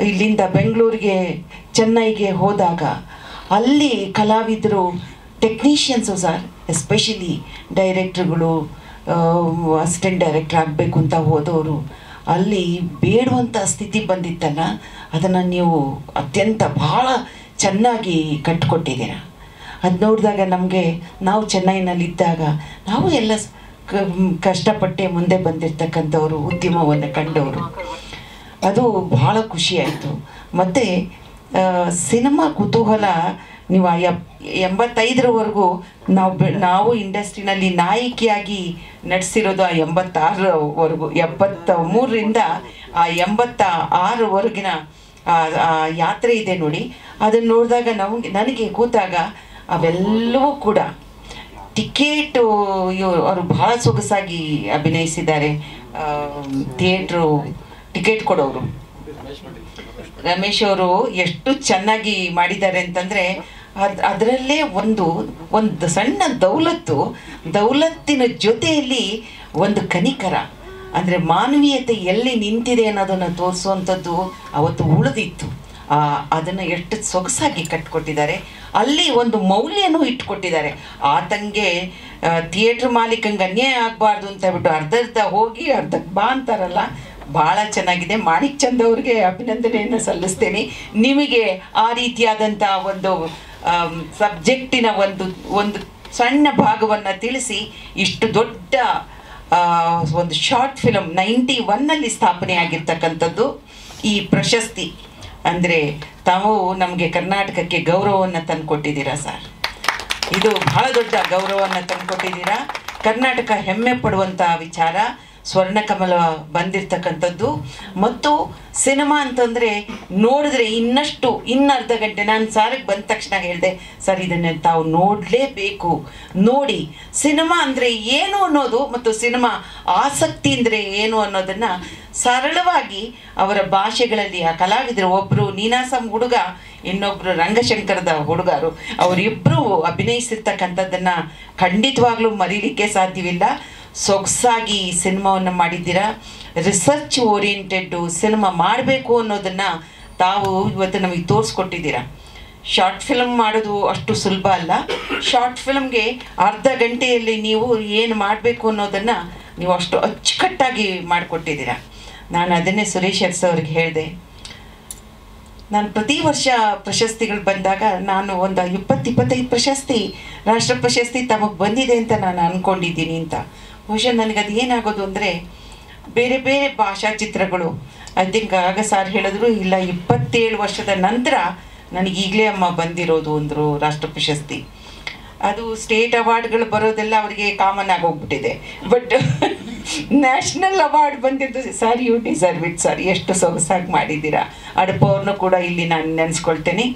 ಇಲ್ಲಿಂದ ಬೆಂಗಳೂರಿಗೆ, ಚೆನ್ನೈಗೆ ಹೋದಾಗ ಅಲ್ಲಿ ಕಲಾವಿದರು, ಟೆಕ್ನಿಷಿಯನ್ಸು ಸರ್, ಎಸ್ಪೆಷಲಿ ಡೈರೆಕ್ಟ್ರುಗಳು, ಅಸಿಸ್ಟೆಂಟ್ ಡೈರೆಕ್ಟ್ರ್ ಆಗಬೇಕು ಅಂತ ಹೋದವರು, ಅಲ್ಲಿ ಬೇಡುವಂಥ ಸ್ಥಿತಿ ಬಂದಿತ್ತಲ್ಲ, ಅದನ್ನು ನೀವು ಅತ್ಯಂತ ಭಾಳ ಚೆನ್ನಾಗಿ ಕಟ್ಟಿಕೊಟ್ಟಿದ್ದೀರ. ಅದು ನೋಡಿದಾಗ ನಮಗೆ, ನಾವು ಚೆನ್ನೈನಲ್ಲಿದ್ದಾಗ ನಾವು ಎಲ್ಲ ಕಷ್ಟಪಟ್ಟೆ ಮುಂದೆ ಬಂದಿರತಕ್ಕಂಥವ್ರು, ಉದ್ಯಮವನ್ನು ಕಂಡವರು, ಅದು ಭಾಳ ಖುಷಿಯಾಯಿತು. ಮತ್ತು ಸಿನಿಮಾ ಕುತೂಹಲ ನೀವು 85ರವರೆಗೂ ನಾವು ಇಂಡಸ್ಟ್ರಿನಲ್ಲಿ ನಾಯಕಿಯಾಗಿ ನಡೆಸಿರೋದು ಆ 86ರವರೆಗೂ, 73ರಿಂದ ಆ 86ವರೆಗಿನ ಆ ಯಾತ್ರೆ ಇದೆ ನೋಡಿ. ಅದನ್ನು ನೋಡಿದಾಗ ನನಗೆ ಕೂತಾಗ ಅವೆಲ್ಲವೂ ಕೂಡ ಟಿಕೆಟು ಅವರು ಬಹಳ ಸೊಗಸಾಗಿ ಅಭಿನಯಿಸಿದ್ದಾರೆ. ಥಿಯೇಟ್ರು ಟಿಕೆಟ್ ಕೊಡೋರು ರಮೇಶ್ ಅವರು ಎಷ್ಟು ಚೆನ್ನಾಗಿ ಮಾಡಿದ್ದಾರೆ ಅಂತಂದರೆ, ಅದರಲ್ಲೇ ಒಂದು ಸಣ್ಣ ದೌಲತ್ತಿನ ಜೊತೆಯಲ್ಲಿ ಒಂದು ಕನಿಕರ, ಅಂದರೆ ಮಾನವೀಯತೆ ಎಲ್ಲಿ ನಿಂತಿದೆ ಅನ್ನೋದನ್ನು ತೋರಿಸುವಂಥದ್ದು ಅವತ್ತು ಉಳಿದಿತ್ತು. ಅದನ್ನು ಎಷ್ಟು ಸೊಗಸಾಗಿ ಕಟ್ಕೊಟ್ಟಿದ್ದಾರೆ. ಅಲ್ಲಿ ಒಂದು ಮೌಲ್ಯನೂ ಇಟ್ಕೊಟ್ಟಿದ್ದಾರೆ. ಆತಂಗೆ ಥಿಯೇಟ್ರ್ ಮಾಲೀಕಂಗೆ ಅನ್ಯಾಯ ಆಗಬಾರ್ದು ಅಂತ ಹೇಳ್ಬಿಟ್ಟು ಅರ್ಧ ಹೋಗಿ ಅರ್ಧಕ್ಕೆ ಬಾ ಅಂತಾರಲ್ಲ, ಭಾಳ ಚೆನ್ನಾಗಿದೆ. ಮಾಣಿಕ್ ಚಂದ್ ಅವ್ರಿಗೆ ಅಭಿನಂದನೆಯನ್ನು ಸಲ್ಲಿಸ್ತೇನೆ. ನಿಮಗೆ ಆ ರೀತಿಯಾದಂಥ ಒಂದು ಸಬ್ಜೆಕ್ಟಿನ ಒಂದು ಸಣ್ಣ ಭಾಗವನ್ನು ತಿಳಿಸಿ ಇಷ್ಟು ದೊಡ್ಡ ಒಂದು ಶಾರ್ಟ್ ಫಿಲಮ್ 91ನಲ್ಲಿ ಸ್ಥಾಪನೆ ಆಗಿರ್ತಕ್ಕಂಥದ್ದು ಈ ಪ್ರಶಸ್ತಿ. ಅಂದರೆ ತಾವು ನಮಗೆ ಕರ್ನಾಟಕಕ್ಕೆ ಗೌರವವನ್ನು ತಂದುಕೊಟ್ಟಿದ್ದೀರಾ ಸರ್. ಇದು ಬಹಳ ದೊಡ್ಡ ಗೌರವವನ್ನು ತಂದುಕೊಟ್ಟಿದ್ದೀರಾ. ಕರ್ನಾಟಕ ಹೆಮ್ಮೆ ಪಡುವಂಥ ವಿಚಾರ. ಸ್ವರ್ಣಕಮಲ ಬಂದಿರತಕ್ಕಂಥದ್ದು. ಮತ್ತು ಸಿನಿಮಾ ಅಂತಂದರೆ ನೋಡಿದ್ರೆ ಇನ್ನರ್ಧ ಗಂಟೆ, ನಾನು ಸಾರಿಗೆ ಬಂದ ತಕ್ಷಣ ಹೇಳಿದೆ, ಸರ್ ಇದನ್ನು ತಾವು ನೋಡಲೇಬೇಕು, ನೋಡಿ ಸಿನಿಮಾ ಅಂದರೆ ಏನು ಅನ್ನೋದು ಮತ್ತು ಸಿನಿಮಾ ಆಸಕ್ತಿ ಅಂದರೆ ಏನು ಅನ್ನೋದನ್ನು ಸರಳವಾಗಿ ಅವರ ಭಾಷೆಗಳಲ್ಲಿ ಆ ಕಲಾವಿದರು, ಒಬ್ಬರು ನೀನಾಸಂ ಹುಡುಗ, ಇನ್ನೊಬ್ಬರು ರಂಗಶಂಕರದ ಹುಡುಗರು, ಅವರಿಬ್ಬರು ಅಭಿನಯಿಸಿರ್ತಕ್ಕಂಥದ್ದನ್ನು ಖಂಡಿತವಾಗ್ಲೂ ಮರೀಲಿಕ್ಕೆ ಸಾಧ್ಯವಿಲ್ಲ. ಸೊಗಸಾಗಿ ಸಿನಿಮಾವನ್ನು ಮಾಡಿದ್ದೀರಾ. ರಿಸರ್ಚ್ ಓರಿಯೆಂಟೆಡ್ಡು ಸಿನಿಮಾ ಮಾಡಬೇಕು ಅನ್ನೋದನ್ನು ತಾವು ಇವತ್ತು ನಮಗೆ ತೋರಿಸ್ಕೊಟ್ಟಿದ್ದೀರಾ. ಶಾರ್ಟ್ ಫಿಲ್ಮ್ ಮಾಡೋದು ಅಷ್ಟು ಸುಲಭ ಅಲ್ಲ. ಶಾರ್ಟ್ ಫಿಲ್ಮ್ಗೆ ಅರ್ಧ ಗಂಟೆಯಲ್ಲಿ ನೀವು ಏನು ಮಾಡಬೇಕು ಅನ್ನೋದನ್ನು ನೀವು ಅಷ್ಟು ಅಚ್ಚುಕಟ್ಟಾಗಿ ಮಾಡಿಕೊಟ್ಟಿದ್ದೀರಾ. ನಾನು ಅದನ್ನೇ ಸುರೇಶ್ ಅರಸ್ ಅವ್ರಿಗೆ ಹೇಳಿದೆ, ನಾನು ಪ್ರತಿ ವರ್ಷ ಪ್ರಶಸ್ತಿಗಳು ಬಂದಾಗ ನಾನು ಒಂದು 20-25 ಪ್ರಶಸ್ತಿ, ರಾಷ್ಟ್ರ ಪ್ರಶಸ್ತಿ ತಮಗೆ ಬಂದಿದೆ ಅಂತ ನಾನು ಅಂದ್ಕೊಂಡಿದ್ದೀನಿ ಅಂತ. ಬಹುಶಃ ನನಗದು ಏನಾಗೋದು ಅಂದರೆ, ಬೇರೆ ಬೇರೆ ಭಾಷಾ ಚಿತ್ರಗಳು. ಐ ಥಿಂಕ್ ಆಗ ಸಾರ್ ಹೇಳಿದ್ರು, ಇಲ್ಲ 27 ವರ್ಷದ ನಂತರ ನನಗೆ ಈಗಲೇ ಅಮ್ಮ ಬಂದಿರೋದು ಅಂದರು ರಾಷ್ಟ್ರ ಪ್ರಶಸ್ತಿ. ಅದು ಸ್ಟೇಟ್ ಅವಾರ್ಡ್ಗಳು ಬರೋದೆಲ್ಲ ಅವರಿಗೆ ಕಾಮನ್ ಆಗೋಗ್ಬಿಟ್ಟಿದೆ. ಬಟ್ ನ್ಯಾಷನಲ್ ಅವಾರ್ಡ್ ಬಂದಿದ್ದು, sir you deserve it sir, ಎಷ್ಟು ಸೊಗಸಾಗಿ ಮಾಡಿದ್ದೀರಾ. ಅಡಪವ್ರನ್ನೂ ಕೂಡ ಇಲ್ಲಿ ನಾನು ನೆನೆಸ್ಕೊಳ್ತೇನೆ,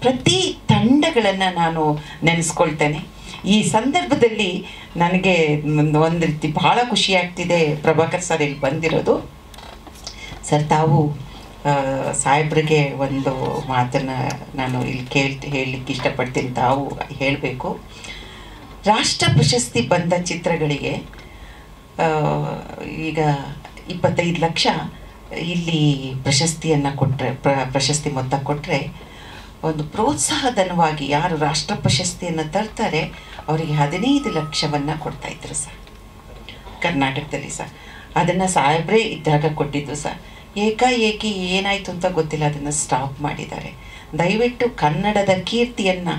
ಪ್ರತಿ ತಂಡಗಳನ್ನು ನಾನು ನೆನೆಸ್ಕೊಳ್ತೇನೆ. ಈ ಸಂದರ್ಭದಲ್ಲಿ ನನಗೆ ಒಂದು ರೀತಿ ಭಾಳ ಖುಷಿ ಆಗ್ತಿದೆ ಪ್ರಭಾಕರ್ ಸರ್ ಇಲ್ಲಿ ಬಂದಿರೋದು. ಸರ್, ತಾವು ಸಾಹೇಬ್ರಿಗೆ ಒಂದು ಮಾತನ್ನು ನಾನು ಇಲ್ಲಿ ಹೇಳಲಿಕ್ಕೆ ಇಷ್ಟಪಡ್ತೀನಿ, ತಾವು ಹೇಳಬೇಕು. ರಾಷ್ಟ್ರ ಪ್ರಶಸ್ತಿ ಬಂದ ಚಿತ್ರಗಳಿಗೆ ಈಗ 25 ಲಕ್ಷ ಇಲ್ಲಿ ಪ್ರಶಸ್ತಿಯನ್ನು ಕೊಟ್ಟರೆ, ಪ್ರಶಸ್ತಿ ಮೊತ್ತ ಕೊಟ್ಟರೆ, ಒಂದು ಪ್ರೋತ್ಸಾಹಧನವಾಗಿ ಯಾರು ರಾಷ್ಟ್ರ ಪ್ರಶಸ್ತಿಯನ್ನು ತರ್ತಾರೆ ಅವರಿಗೆ 15 ಲಕ್ಷವನ್ನು ಕೊಡ್ತಾಯಿದ್ರು ಸರ್ ಕರ್ನಾಟಕದಲ್ಲಿ ಸರ್. ಅದನ್ನು ಸಾಹೇಬ್ರೇ ಇದ್ದಾಗ ಕೊಟ್ಟಿದ್ದು ಸರ್. ಏಕಾಏಕಿ ಏನಾಯಿತು ಅಂತ ಗೊತ್ತಿಲ್ಲ, ಅದನ್ನು ಸ್ಟಾಪ್ ಮಾಡಿದ್ದಾರೆ. ದಯವಿಟ್ಟು ಕನ್ನಡದ ಕೀರ್ತಿಯನ್ನು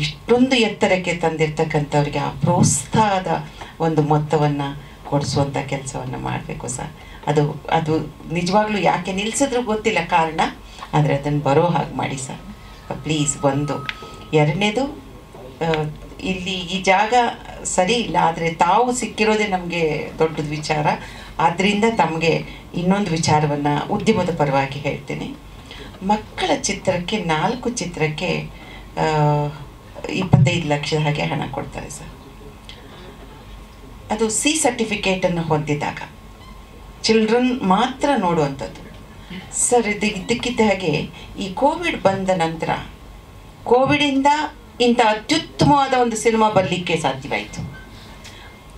ಇಷ್ಟೊಂದು ಎತ್ತರಕ್ಕೆ ತಂದಿರ್ತಕ್ಕಂಥವ್ರಿಗೆ ಆ ಪ್ರೋತ್ಸಾಹದ ಒಂದು ಮೊತ್ತವನ್ನು ಕೊಡಿಸುವಂಥ ಕೆಲಸವನ್ನು ಮಾಡಬೇಕು ಸರ್. ಅದು ನಿಜವಾಗ್ಲೂ ಯಾಕೆ ನಿಲ್ಲಿಸಿದ್ರು ಗೊತ್ತಿಲ್ಲ ಕಾರಣ, ಆದರೆ ಅದನ್ನು ಬರೋ ಹಾಗೆ ಮಾಡಿ ಸರ್ ಪ್ಲೀಸ್. ಒಂದು ಎರಡನೇದು, ಇಲ್ಲಿ ಈ ಜಾಗ ಸರಿ ಇಲ್ಲ, ಆದರೆ ತಾವು ಸಿಕ್ಕಿರೋದೇ ನಮಗೆ ದೊಡ್ಡದು ವಿಚಾರ. ಆದ್ದರಿಂದ ತಮಗೆ ಇನ್ನೊಂದು ವಿಚಾರವನ್ನು ಉದ್ಯಮದ ಪರವಾಗಿ ಹೇಳ್ತೀನಿ. ಮಕ್ಕಳ ಚಿತ್ರಕ್ಕೆ 4 ಚಿತ್ರಕ್ಕೆ 25 ಲಕ್ಷದ ಹಾಗೆ ಹಣ ಕೊಡ್ತಾರೆ ಸರ್. ಅದು C ಸರ್ಟಿಫಿಕೇಟನ್ನು ಹೊಂದಿದಾಗ ಚಿಲ್ಡ್ರನ್ ಮಾತ್ರ ನೋಡುವಂಥದ್ದು ಸರ್. ಇದಕ್ಕಿದ್ದ ಹಾಗೆ ಈ ಕೋವಿಡ್ ಬಂದ ನಂತರ ಕೋವಿಡಿಂದ ಇಂಥ ಅತ್ಯುತ್ತಮವಾದ ಒಂದು ಸಿನಿಮಾ ಬರಲಿಕ್ಕೆ ಸಾಧ್ಯವಾಯಿತು.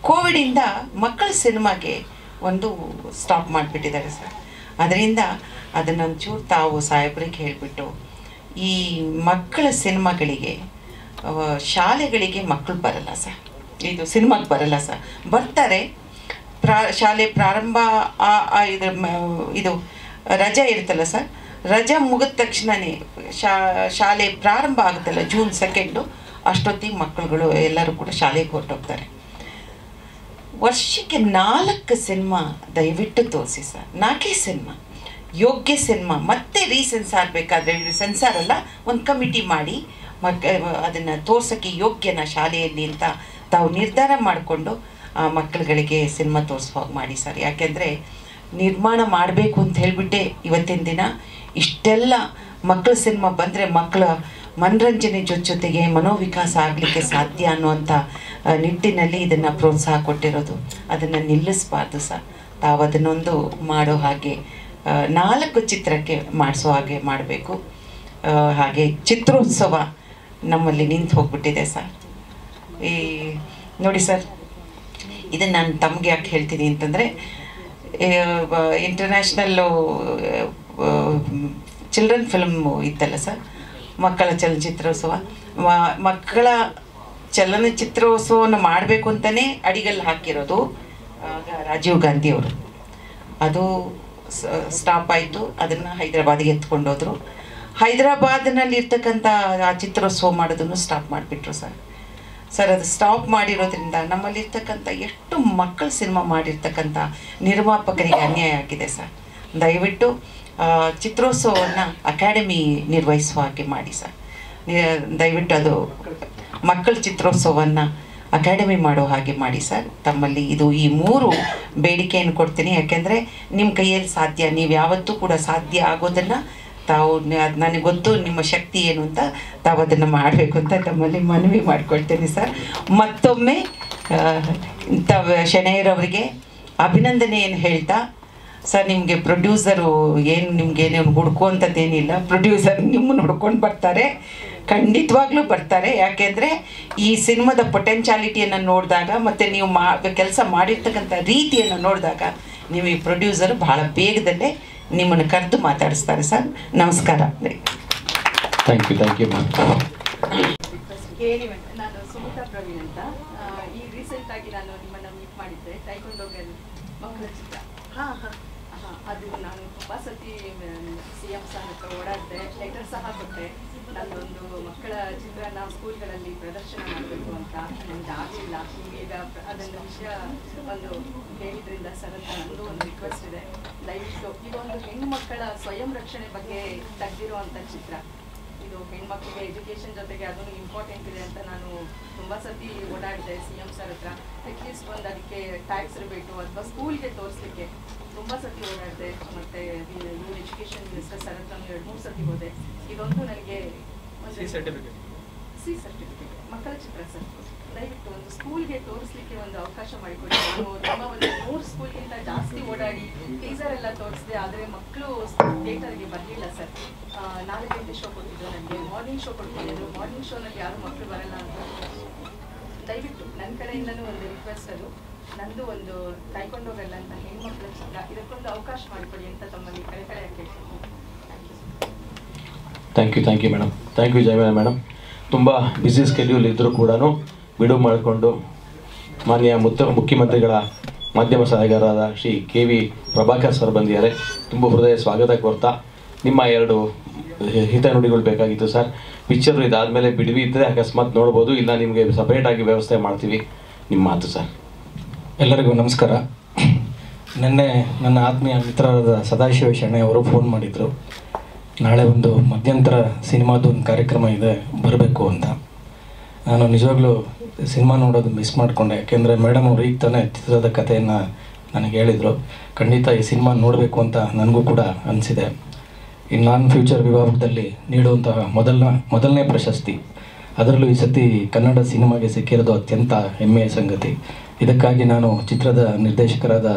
ಕೋವಿಡಿಂದ ಮಕ್ಕಳ ಸಿನಿಮಾಗೆ ಒಂದು ಸ್ಟಾಪ್ ಮಾಡಿಬಿಟ್ಟಿದ್ದಾರೆ ಸರ್. ಅದರಿಂದ ಅದನ್ನೊಂಚೂರು ತಾವು ಸಾಹೇಬ್ರಿಗೆ ಹೇಳಿಬಿಟ್ಟು, ಈ ಮಕ್ಕಳ ಸಿನಿಮಾಗಳಿಗೆ ಶಾಲೆಗಳಿಗೆ ಮಕ್ಕಳು ಬರಲ್ಲ ಸರ್, ಇದು ಸಿನಿಮಾಗೆ ಬರಲ್ಲ ಸರ್. ಬರ್ತಾರೆ, ಶಾಲೆ ಪ್ರಾರಂಭ ಇದು ರಜೆ ಇರುತ್ತಲ್ಲ ಸರ್, ರಜೆ ಮುಗಿದ ತಕ್ಷಣವೇ ಶಾಲೆ ಪ್ರಾರಂಭ ಆಗುತ್ತಲ್ಲ June 2, ಅಷ್ಟೊತ್ತಿಗೆ ಮಕ್ಕಳುಗಳು ಎಲ್ಲರೂ ಕೂಡ ಶಾಲೆಗೆ ಹೊರಟೋಗ್ತಾರೆ. ವರ್ಷಕ್ಕೆ 4 ಸಿನಿಮಾ ದಯವಿಟ್ಟು ತೋರಿಸಿ ಸರ್. 4 ಸಿನಿಮಾ ಯೋಗ್ಯ ಸಿನಿಮಾ. ಮತ್ತೆ ರೀಸೆನ್ಸಾರ್ ಬೇಕಾದರೆ, ಸೆನ್ಸಾರ್ ಅಲ್ಲ, ಒಂದು ಕಮಿಟಿ ಮಾಡಿ ಅದನ್ನು ತೋರ್ಸೋಕ್ಕೆ ಯೋಗ್ಯನ ಶಾಲೆಯಲ್ಲಿ ಅಂತ ತಾವು ನಿರ್ಧಾರ ಮಾಡಿಕೊಂಡು ಆ ಮಕ್ಕಳುಗಳಿಗೆ ಸಿನಿಮಾ ತೋರಿಸೋ ಹಾಗೆ ಮಾಡಿ ಸರ್. ಯಾಕೆಂದರೆ ನಿರ್ಮಾಣ ಮಾಡಬೇಕು ಅಂತ ಹೇಳಿಬಿಟ್ಟೆ ಇವತ್ತಿನ ದಿನ ಇಷ್ಟೆಲ್ಲ ಮಕ್ಕಳ ಸಿನಿಮಾ ಬಂದರೆ ಮಕ್ಕಳ ಮನರಂಜನೆ ಜೊತೆಗೆ ಮನೋವಿಕಾಸ ಆಗಲಿಕ್ಕೆ ಸಾಧ್ಯ ಅನ್ನುವಂಥ ನಿಟ್ಟಿನಲ್ಲಿ ಇದನ್ನು ಪ್ರೋತ್ಸಾಹ ಕೊಟ್ಟಿರೋದು. ಅದನ್ನು ನಿಲ್ಲಿಸಬಾರ್ದು ಸರ್. ತಾವು ಅದನ್ನೊಂದು ಮಾಡೋ ಹಾಗೆ 4 ಚಿತ್ರಕ್ಕೆ ಮಾಡಿಸೋ ಹಾಗೆ ಮಾಡಬೇಕು. ಹಾಗೆ ಚಿತ್ರೋತ್ಸವ ನಮ್ಮಲ್ಲಿ ನಿಂತು ಹೋಗ್ಬಿಟ್ಟಿದೆ ಸರ್. ಈ ನೋಡಿ ಸರ್, ಇದನ್ನು ನಾನು ತಮಗೆ ಯಾಕೆ ಹೇಳ್ತೀನಿ ಅಂತಂದರೆ, ಇಂಟರ್ನ್ಯಾಷನಲ್ಲು ಚಿಲ್ಡ್ರನ್ ಫಿಲ್ಮ್ ಇತ್ತಲ್ಲ ಸರ್, ಮಕ್ಕಳ ಚಲನಚಿತ್ರೋತ್ಸವ. ಮಕ್ಕಳ ಚಲನಚಿತ್ರೋತ್ಸವವನ್ನು ಮಾಡಬೇಕು ಅಂತಲೇ ಅಡಿಗಲ್ಲಿ ಹಾಕಿರೋದು ಆಗ ರಾಜೀವ್ ಗಾಂಧಿಯವರು. ಅದು ಸ್ಟಾಪ್ ಆಯಿತು. ಅದನ್ನು ಹೈದರಾಬಾದಿಗೆ ಎತ್ಕೊಂಡೋದ್ರು. ಹೈದರಾಬಾದ್ನಲ್ಲಿ ಇರ್ತಕ್ಕಂಥ ಆ ಚಿತ್ರೋತ್ಸವ ಮಾಡೋದನ್ನು ಸ್ಟಾಪ್ ಮಾಡಿಬಿಟ್ರು ಸರ್. ಅದು ಸ್ಟಾಪ್ ಮಾಡಿರೋದ್ರಿಂದ ನಮ್ಮಲ್ಲಿರ್ತಕ್ಕಂಥ ಎಷ್ಟು ಮಕ್ಕಳ ಸಿನಿಮಾ ಮಾಡಿರ್ತಕ್ಕಂಥ ನಿರ್ಮಾಪಕರಿಗೆ ಅನ್ಯಾಯ ಆಗಿದೆ ಸರ್. ದಯವಿಟ್ಟು ಚಿತ್ರೋತ್ಸವವನ್ನು ಅಕಾಡೆಮಿ ನಿರ್ವಹಿಸುವ ಹಾಗೆ ಮಾಡಿ ಸರ್. ದಯವಿಟ್ಟು ಅದು ಮಕ್ಕಳ ಚಿತ್ರೋತ್ಸವವನ್ನು ಅಕಾಡೆಮಿ ಮಾಡೋ ಹಾಗೆ ಮಾಡಿ ಸರ್. ತಮ್ಮಲ್ಲಿ ಈ 3 ಬೇಡಿಕೆಯನ್ನು ಕೊಡ್ತೀನಿ. ಯಾಕೆಂದರೆ ನಿಮ್ಮ ಕೈಯಲ್ಲಿ ಸಾಧ್ಯ, ನೀವು ಯಾವತ್ತೂ ಕೂಡ ಸಾಧ್ಯ ಆಗೋದನ್ನು ತಾವು, ನನಗೆ ಗೊತ್ತು ನಿಮ್ಮ ಶಕ್ತಿ ಏನು ಅಂತ, ತಾವು ಅದನ್ನು ಮಾಡಬೇಕು ಅಂತ ತಮ್ಮಲ್ಲಿ ಮನವಿ ಮಾಡ್ಕೊಳ್ತೇನೆ ಸರ್. ಮತ್ತೊಮ್ಮೆ ಶೆಣೈರವರಿಗೆ ಅಭಿನಂದನೆಯನ್ನು ಹೇಳ್ತಾ ಸರ್, ನಿಮಗೆ ಪ್ರೊಡ್ಯೂಸರು ಏನು ನಿಮ್ಗೇನೇನು ಹುಡ್ಕುವಂಥದ್ದೇನಿಲ್ಲ, ಪ್ರೊಡ್ಯೂಸರ್ ನಿಮ್ಮನ್ನು ಹುಡ್ಕೊಂಡು ಬರ್ತಾರೆ, ಖಂಡಿತವಾಗ್ಲೂ ಬರ್ತಾರೆ. ಯಾಕೆಂದರೆ ಈ ಸಿನಿಮಾದ ಪೊಟೆನ್ಶಾಲಿಟಿಯನ್ನು ನೋಡಿದಾಗ ಮತ್ತು ನೀವು ಕೆಲಸ ಮಾಡಿರ್ತಕ್ಕಂಥ ರೀತಿಯನ್ನು ನೋಡಿದಾಗ ನೀವು ಈ ಪ್ರೊಡ್ಯೂಸರು ಭಾಳ ಬೇಗದಲ್ಲೇ ನಿಮ್ಮನ್ನು ಕರೆದು ಮಾತಾಡಿಸ್ತಾರೆ ಸರ್. ನಮಸ್ಕಾರ. Thank you ma'am. ನಾನು ಸುಮಿತಾ ಪ್ರವೀಣ್ ಅಂತ. ಈ ರೀಸೆಂಟಾಗಿ ನಾನು ನಿಮ್ಮನ್ನು ಮೀಟ್ ಮಾಡಿದ್ದೆ ಟೈಕೊಂಡೋಗಲ್ ಮಕ್ಕಳ ಚಿತ್ರ. ಅದು ನಾನು ತುಂಬ ಸತಿ CM ಸರ್ ಹತ್ರ ಓಡಾಡಿದೆ, ಲೆಟರ್ ಸಹ ಕೊಟ್ಟೆ. ನನ್ನೊಂದು ಮಕ್ಕಳ ಚಿತ್ರನ ಸ್ಕೂಲ್ಗಳಲ್ಲಿ ಪ್ರದರ್ಶನ ಮಾಡಬೇಕು ಅಂತ, ನನಗೆ ಆಗಲಿಲ್ಲ. ಈಗ ಅದನ್ನು ವಿಷಯ ಒಂದು ಹೇಳಿದ್ರಿಂದ ಸರ್ ಅಂತ ನನ್ನದು ಒಂದು ರಿಕ್ವೆಸ್ಟ್ ಇದೆ. ದಯವಿಟ್ಟು ಇದೊಂದು ಹೆಣ್ಣುಮಕ್ಕಳ ಸ್ವಯಂ ರಕ್ಷಣೆ ಬಗ್ಗೆ ತೆಗೆದಿರುವಂಥ ಚಿತ್ರ. ಇದು ಹೆಣ್ಮಕ್ಳಿಗೆ ಎಜುಕೇಷನ್ ಜೊತೆಗೆ ಅದನ್ನು ಇಂಪಾರ್ಟೆಂಟ್ ಇದೆ ಅಂತ ನಾನು ತುಂಬ ಸತಿ ಓಡಾಡಿದೆ CM ಸರ್ ಹತ್ರ. ಅಟ್ಲೀಸ್ಟ್ ಒಂದು ಅದಕ್ಕೆ ಟ್ಯಾಕ್ಸ್ ಇರಬೇಕು ಅಥವಾ ಸ್ಕೂಲ್ಗೆ ತೋರಿಸ್ಲಿಕ್ಕೆ ತುಂಬ ಸತಿ ಓಡಾಡಿದೆ. ಮತ್ತು ಇವ್ರು ಎಜುಕೇಷನ್ ಮಿನಿಸ್ಟರ್ ಸರ್ ಹತ್ರ 2-3 ಸತಿ ಹೋದೆ. ಇದೊಂದು ನನಗೆ ಸಿ ಸರ್ಟಿಫಿಕೇಟ್ ಮಕ್ಕಳ ಚಿತ್ರ ಸರ್, ದಯವಿಟ್ಟು ಒಂದು ಸ್ಕೂಲ್ಗೆ ತೋರಿಸ್ಲಿಕ್ಕೆ ಒಂದು ಅವಕಾಶ ಮಾಡಿಕೊಡಿ. ನಾನು ನಮ್ಮ ಒಂದು 3 ಸ್ಕೂಲ್ಗಿಂತ ಜಾಸ್ತಿ ಓಡಾಡಿ ಟೀಸರ್ ಎಲ್ಲ ತೋರಿಸಿದೆ, ಆದರೆ ಮಕ್ಕಳು ಥಿಯೇಟರ್ಗೆ ಬರಲಿಲ್ಲ ಸರ್. 4 ಗಂಟೆ ಶೋ ಕೊಟ್ಟಿದ್ದು, ನನಗೆ ಮಾರ್ನಿಂಗ್ ಶೋ ಕೊಡ್ತಿದ್ರು. ಮಾರ್ನಿಂಗ್ ಶೋನಲ್ಲಿ ಯಾರು ಮಕ್ಕಳು ಬರಲ್ಲ ಅಂತ. ದಯವಿಟ್ಟು ನನ್ನ ಕಡೆಯಿಂದನೂ ಒಂದು ರಿಕ್ವೆಸ್ಟ್, ಅದು ನಂದು ಒಂದು ಕೈಕೊಂಡೋಗಲ್ಲ ಅಂತ ಹೆಣ್ಮಕ್ಳ ಚಿತ್ರ, ಇದಕ್ಕೊಂದು ಅವಕಾಶ ಮಾಡಿಕೊಡಿ ಅಂತ ತಮ್ಮಲ್ಲಿ ಕಡೆ ಕೇಳ್ತೀನಿ. Thank you madam. Thank you Jayamala madam. ತುಂಬ ಬ್ಯುಸಿ ಸ್ಕೆಡ್ಯೂಲ್ ಇದ್ದರೂ ಕೂಡ ಬಿಡುವು ಮಾಡಿಕೊಂಡು ಮಾನ್ಯ ಮುಖ್ಯಮಂತ್ರಿಗಳ ಮಾಧ್ಯಮ ಸಲಹೆಗಾರರಾದ ಶ್ರೀ KV ಪ್ರಭಾಕರ್ ಸರ್ ಬಂದಿದ್ದಾರೆ. ತುಂಬ ಹೃದಯ ಸ್ವಾಗತ ಕೋರ್ತಾ ನಿಮ್ಮ 2 ಹಿತನುಡಿಗಳು ಬೇಕಾಗಿತ್ತು ಸರ್. ಪಿಕ್ಚರ್ ಇದಾದಮೇಲೆ ಬಿಡುವು ಇದ್ದರೆ ಅಕಸ್ಮಾತ್ ನೋಡ್ಬೋದು, ಇಲ್ಲ ನಿಮಗೆ ಸಪ್ರೇಟಾಗಿ ವ್ಯವಸ್ಥೆ ಮಾಡ್ತೀವಿ. ನಿಮ್ಮ ಮಾತು ಸರ್. ಎಲ್ಲರಿಗೂ ನಮಸ್ಕಾರ. ನಿನ್ನೆ ನನ್ನ ಆತ್ಮೀಯ ಮಿತ್ರರಾದ ಸದಾಶಿವ ಶೆಣೆ ಅವರು ಫೋನ್ ಮಾಡಿದರು, ನಾಳೆ ಒಂದು ಮಧ್ಯಂತರ ಸಿನಿಮಾದ ಒಂದು ಕಾರ್ಯಕ್ರಮ ಇದೆ, ಬರಬೇಕು ಅಂತ. ನಾನು ನಿಜವಾಗ್ಲೂ ಸಿನಿಮಾ ನೋಡೋದು ಮಿಸ್ ಮಾಡಿಕೊಂಡೆ. ಯಾಕೆಂದರೆ ಮೇಡಮ್ ಅವರು ಈಗ ತಾನೇ ಚಿತ್ರದ ಕಥೆಯನ್ನು ನನಗೆ ಹೇಳಿದರು. ಖಂಡಿತ ಈ ಸಿನಿಮಾ ನೋಡಬೇಕು ಅಂತ ನನಗೂ ಕೂಡ ಅನಿಸಿದೆ. ಈ ನಾನ್ ಫ್ಯೂಚರ್ ವಿಭಾಗದಲ್ಲಿ ನೀಡುವಂತಹ ಮೊದಲನೇ ಪ್ರಶಸ್ತಿ, ಅದರಲ್ಲೂ ಈ ಸತಿ ಕನ್ನಡ ಸಿನಿಮಾಗೆ ಸಿಕ್ಕಿರೋದು ಅತ್ಯಂತ ಹೆಮ್ಮೆಯ ಸಂಗತಿ. ಇದಕ್ಕಾಗಿ ನಾನು ಚಿತ್ರದ ನಿರ್ದೇಶಕರಾದ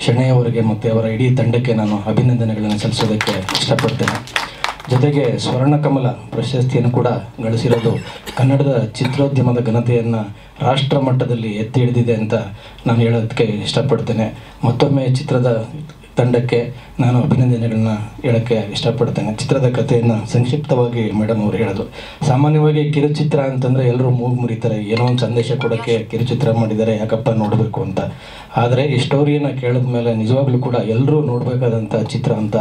ಶೆಣೆಯವರಿಗೆ ಮತ್ತು ಅವರ ಇಡೀ ತಂಡಕ್ಕೆ ನಾನು ಅಭಿನಂದನೆಗಳನ್ನು ಸಲ್ಲಿಸೋದಕ್ಕೆ ಇಷ್ಟಪಡ್ತೇನೆ. ಜೊತೆಗೆ ಸ್ವರ್ಣಕಮಲ ಪ್ರಶಸ್ತಿಯನ್ನು ಕೂಡ ಗಳಿಸಿರೋದು ಕನ್ನಡದ ಚಿತ್ರೋದ್ಯಮದ ಘನತೆಯನ್ನು ರಾಷ್ಟ್ರ ಮಟ್ಟದಲ್ಲಿ ಎತ್ತಿ ಹಿಡಿದಿದೆ ಅಂತ ನಾನು ಹೇಳೋದಕ್ಕೆ ಇಷ್ಟಪಡ್ತೇನೆ. ಮತ್ತೊಮ್ಮೆ ಚಿತ್ರದ ತಂಡಕ್ಕೆ ನಾನು ಅಭಿನಂದನೆಗಳನ್ನ ಹೇಳೋಕ್ಕೆ ಇಷ್ಟಪಡ್ತೇನೆ. ಚಿತ್ರದ ಕಥೆಯನ್ನು ಸಂಕ್ಷಿಪ್ತವಾಗಿ ಮೇಡಮ್ ಅವರು ಹೇಳೋದು, ಸಾಮಾನ್ಯವಾಗಿ ಕಿರುಚಿತ್ರ ಅಂತಂದರೆ ಎಲ್ಲರೂ ಮೂಗು ಮುರಿತಾರೆ, ಏನೋ ಒಂದು ಸಂದೇಶ ಕೊಡೋಕ್ಕೆ ಕಿರುಚಿತ್ರ ಮಾಡಿದ್ದಾರೆ, ಯಾಕಪ್ಪ ನೋಡಬೇಕು ಅಂತ. ಆದರೆ ಈ ಸ್ಟೋರಿಯನ್ನು ಕೇಳಿದ ಮೇಲೆ ನಿಜವಾಗ್ಲೂ ಕೂಡ ಎಲ್ಲರೂ ನೋಡಬೇಕಾದಂಥ ಚಿತ್ರ ಅಂತ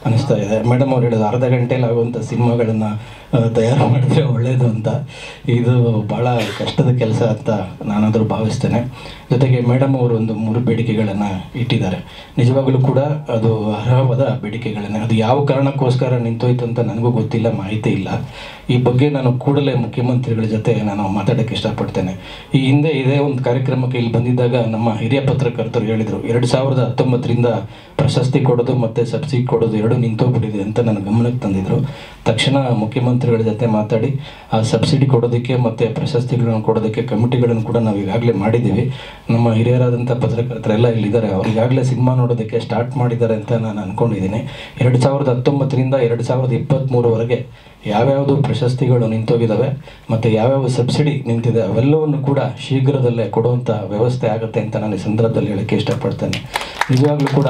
ಅನಿಸ್ತಾ ಇದೆ. ಮೇಡಮ್ ಅವ್ರು ಹೇಳೋದು, ಅರ್ಧ ಗಂಟೆಯಲ್ಲಿ ಆಗುವಂಥ ಸಿನಿಮಾಗಳನ್ನು ತಯಾರು ಮಾಡಿದ್ರೆ ಒಳ್ಳೆಯದು ಅಂತ. ಇದು ಭಾಳ ಕಷ್ಟದ ಕೆಲಸ ಅಂತ ನಾನಾದರೂ ಭಾವಿಸ್ತೇನೆ. ಜೊತೆಗೆ ಮೇಡಮ್ ಅವರು ಒಂದು 3 ಬೇಡಿಕೆಗಳನ್ನು ಇಟ್ಟಿದ್ದಾರೆ. ನಿಜವಾಗಲೂ ಕೂಡ ಅದು ಅರ್ಹವಾದ ಬೇಡಿಕೆಗಳನ್ನೇ. ಅದು ಯಾವ ಕಾರಣಕ್ಕೋಸ್ಕರ ನಿಂತೋಯ್ತು ಅಂತ ನನಗೂ ಗೊತ್ತಿಲ್ಲ, ಮಾಹಿತಿ ಇಲ್ಲ. ಈ ಬಗ್ಗೆ ನಾನು ಕೂಡಲೇ ಮುಖ್ಯಮಂತ್ರಿಗಳ ಜೊತೆ ನಾನು ಮಾತಾಡೋಕ್ಕೆ ಇಷ್ಟಪಡ್ತೇನೆ. ಈ ಹಿಂದೆ ಇದೇ ಒಂದು ಕಾರ್ಯಕ್ರಮಕ್ಕೆ ಇಲ್ಲಿ ಬಂದಿದ್ದಾಗ ನಮ್ಮ ಹಿರಿಯ ಪತ್ರಕರ್ತರು ಹೇಳಿದರು, 2019ರಿಂದ ಪ್ರಶಸ್ತಿ ಕೊಡೋದು ಮತ್ತು ಸಬ್ಸಿಡಿ ಕೊಡೋದು 2 ನಿಂತೋಗ್ಬಿಟ್ಟಿದೆ ಅಂತ ನನ್ನ ಗಮನಕ್ಕೆ ತಂದಿದ್ರು. ತಕ್ಷಣ ಮುಖ್ಯಮಂತ್ರಿಗಳ ಜೊತೆ ಮಾತಾಡಿ ಆ ಸಬ್ಸಿಡಿ ಕೊಡೋದಕ್ಕೆ ಮತ್ತು ಪ್ರಶಸ್ತಿಗಳನ್ನು ಕೊಡೋದಕ್ಕೆ ಕಮಿಟಿಗಳನ್ನು ಕೂಡ ನಾವು ಈಗಾಗಲೇ ಮಾಡಿದ್ದೀವಿ. ನಮ್ಮ ಹಿರಿಯರಾದಂಥ ಪತ್ರಕರ್ತರೆಲ್ಲ ಇಲ್ಲಿದ್ದಾರೆ, ಅವ್ರು ಈಗಾಗಲೇ ಸಿನಿಮಾ ನೋಡೋದಕ್ಕೆ ಸ್ಟಾರ್ಟ್ ಮಾಡಿದ್ದಾರೆ ಅಂತ ನಾನು ಅಂದ್ಕೊಂಡಿದ್ದೀನಿ. 2019ರಿಂದ 2023ವರೆಗೆ ಯಾವ್ಯಾವುದು ಪ್ರಶಸ್ತಿಗಳು ನಿಂತೋಗಿದ್ದಾವೆ ಮತ್ತು ಯಾವ್ಯಾವ ಸಬ್ಸಿಡಿ ನಿಂತಿದೆ ಅವೆಲ್ಲವನ್ನು ಕೂಡ ಶೀಘ್ರದಲ್ಲೇ ಕೊಡುವಂಥ ವ್ಯವಸ್ಥೆ ಆಗುತ್ತೆ ಅಂತ ನಾನು ಈ ಸಂದರ್ಭದಲ್ಲಿ ಹೇಳೋಕ್ಕೆ ಇಷ್ಟಪಡ್ತೇನೆ. ನಿಜವಾಗ್ಲೂ ಕೂಡ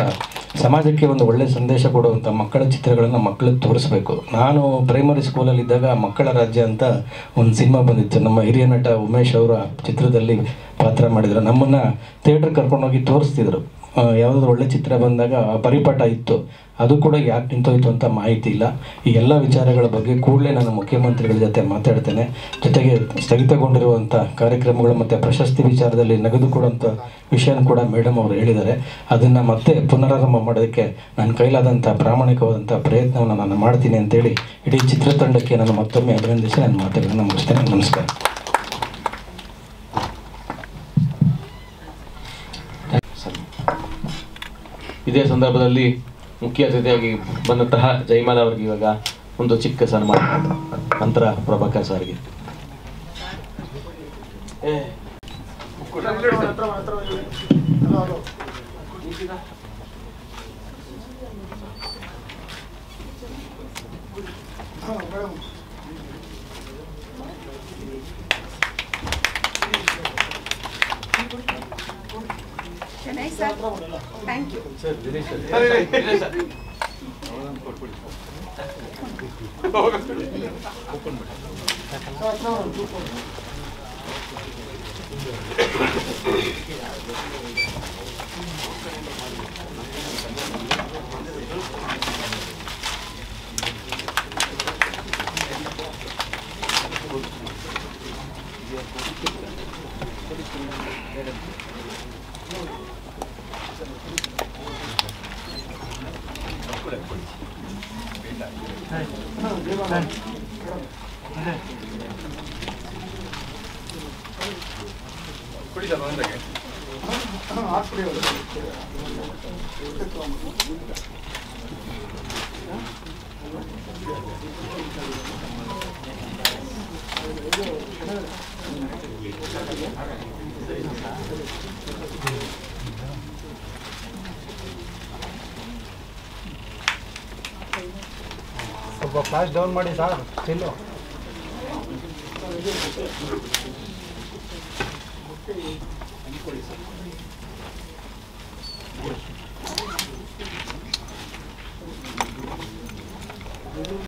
ಸಮಾಜಕ್ಕೆ ಒಂದು ಒಳ್ಳೆಯ ಸಂದೇಶ ಕೊಡುವಂಥ ಮಕ್ಕಳ ಚಿತ್ರಗಳನ್ನು ಮಕ್ಕಳಿಗೆ ತೋರಿಸ್ಬೇಕು. ನಾನು ಪ್ರೈಮರಿ ಸ್ಕೂಲಲ್ಲಿದ್ದಾಗ ಮಕ್ಕಳ ರಾಜ್ಯ ಅಂತ ಒಂದು ಸಿನಿಮಾ ಬಂದಿತ್ತು. ನಮ್ಮ ಹಿರಿಯ ನಟ ಉಮೇಶ್ ಅವರ ಚಿತ್ರದಲ್ಲಿ ಪಾತ್ರ ಮಾಡಿದ್ರು. ನಮ್ಮನ್ನು ಥಿಯೇಟ್ರ್ ಕರ್ಕೊಂಡೋಗಿ ತೋರಿಸ್ತಿದ್ರು. ಯಾವುದಾದ್ರು ಒಳ್ಳೆ ಚಿತ್ರ ಬಂದಾಗ ಪರಿಪಾಠ ಇತ್ತು, ಅದು ಕೂಡ ಯಾಕೆ ನಿಂತೋಯ್ತು ಅಂತ ಮಾಹಿತಿ ಇಲ್ಲ. ಈ ಎಲ್ಲ ವಿಚಾರಗಳ ಬಗ್ಗೆ ಕೂಡಲೇ ನಾನು ಮುಖ್ಯಮಂತ್ರಿಗಳ ಜೊತೆ ಮಾತಾಡ್ತೇನೆ. ಜೊತೆಗೆ ಸ್ಥಗಿತಗೊಂಡಿರುವಂಥ ಕಾರ್ಯಕ್ರಮಗಳು ಮತ್ತು ಪ್ರಶಸ್ತಿ ವಿಚಾರದಲ್ಲಿ ನಗದು ಕೊಡುವಂಥ ವಿಷಯನೂ ಕೂಡ ಮೇಡಮ್ ಅವರು ಹೇಳಿದ್ದಾರೆ. ಅದನ್ನು ಮತ್ತೆ ಪುನರಾರಂಭ ಮಾಡೋದಕ್ಕೆ ನನ್ನ ಕೈಲಾದಂಥ ಪ್ರಾಮಾಣಿಕವಾದಂಥ ಪ್ರಯತ್ನವನ್ನು ನಾನು ಮಾಡ್ತೀನಿ ಅಂತೇಳಿ ಇಡೀ ಚಿತ್ರತಂಡಕ್ಕೆ ನಾನು ಮತ್ತೊಮ್ಮೆ ಅಭಿನಂದಿಸಿ ನನ್ನ ಮಾತುಗಳನ್ನು ಮುಗಿಸ್ತೇನೆ. ನಮಸ್ಕಾರ. ಇದೇ ಸಂದರ್ಭದಲ್ಲಿ ಮುಖ್ಯ ಅತಿಥಿಯಾಗಿ ಬಂದಂತಹ ಜಯಮಾಲ ಅವರಿಗೆ ಇವಾಗ ಒಂದು ಚಿಕ್ಕ ಸನ್ಮಾನ, ನಂತರ ಪ್ರಭಾಕರ್ ಸರ್ಗೆ. Nice, sir. Thank you. Sir, Dinesh sir. Open ಸ್ವಲ್ಪ ಫ್ಲಾಶ್ ಡೌನ್ ಮಾಡಿ ಸರ್ ಸ್ಟಿಲ್ಲು. ಸರ್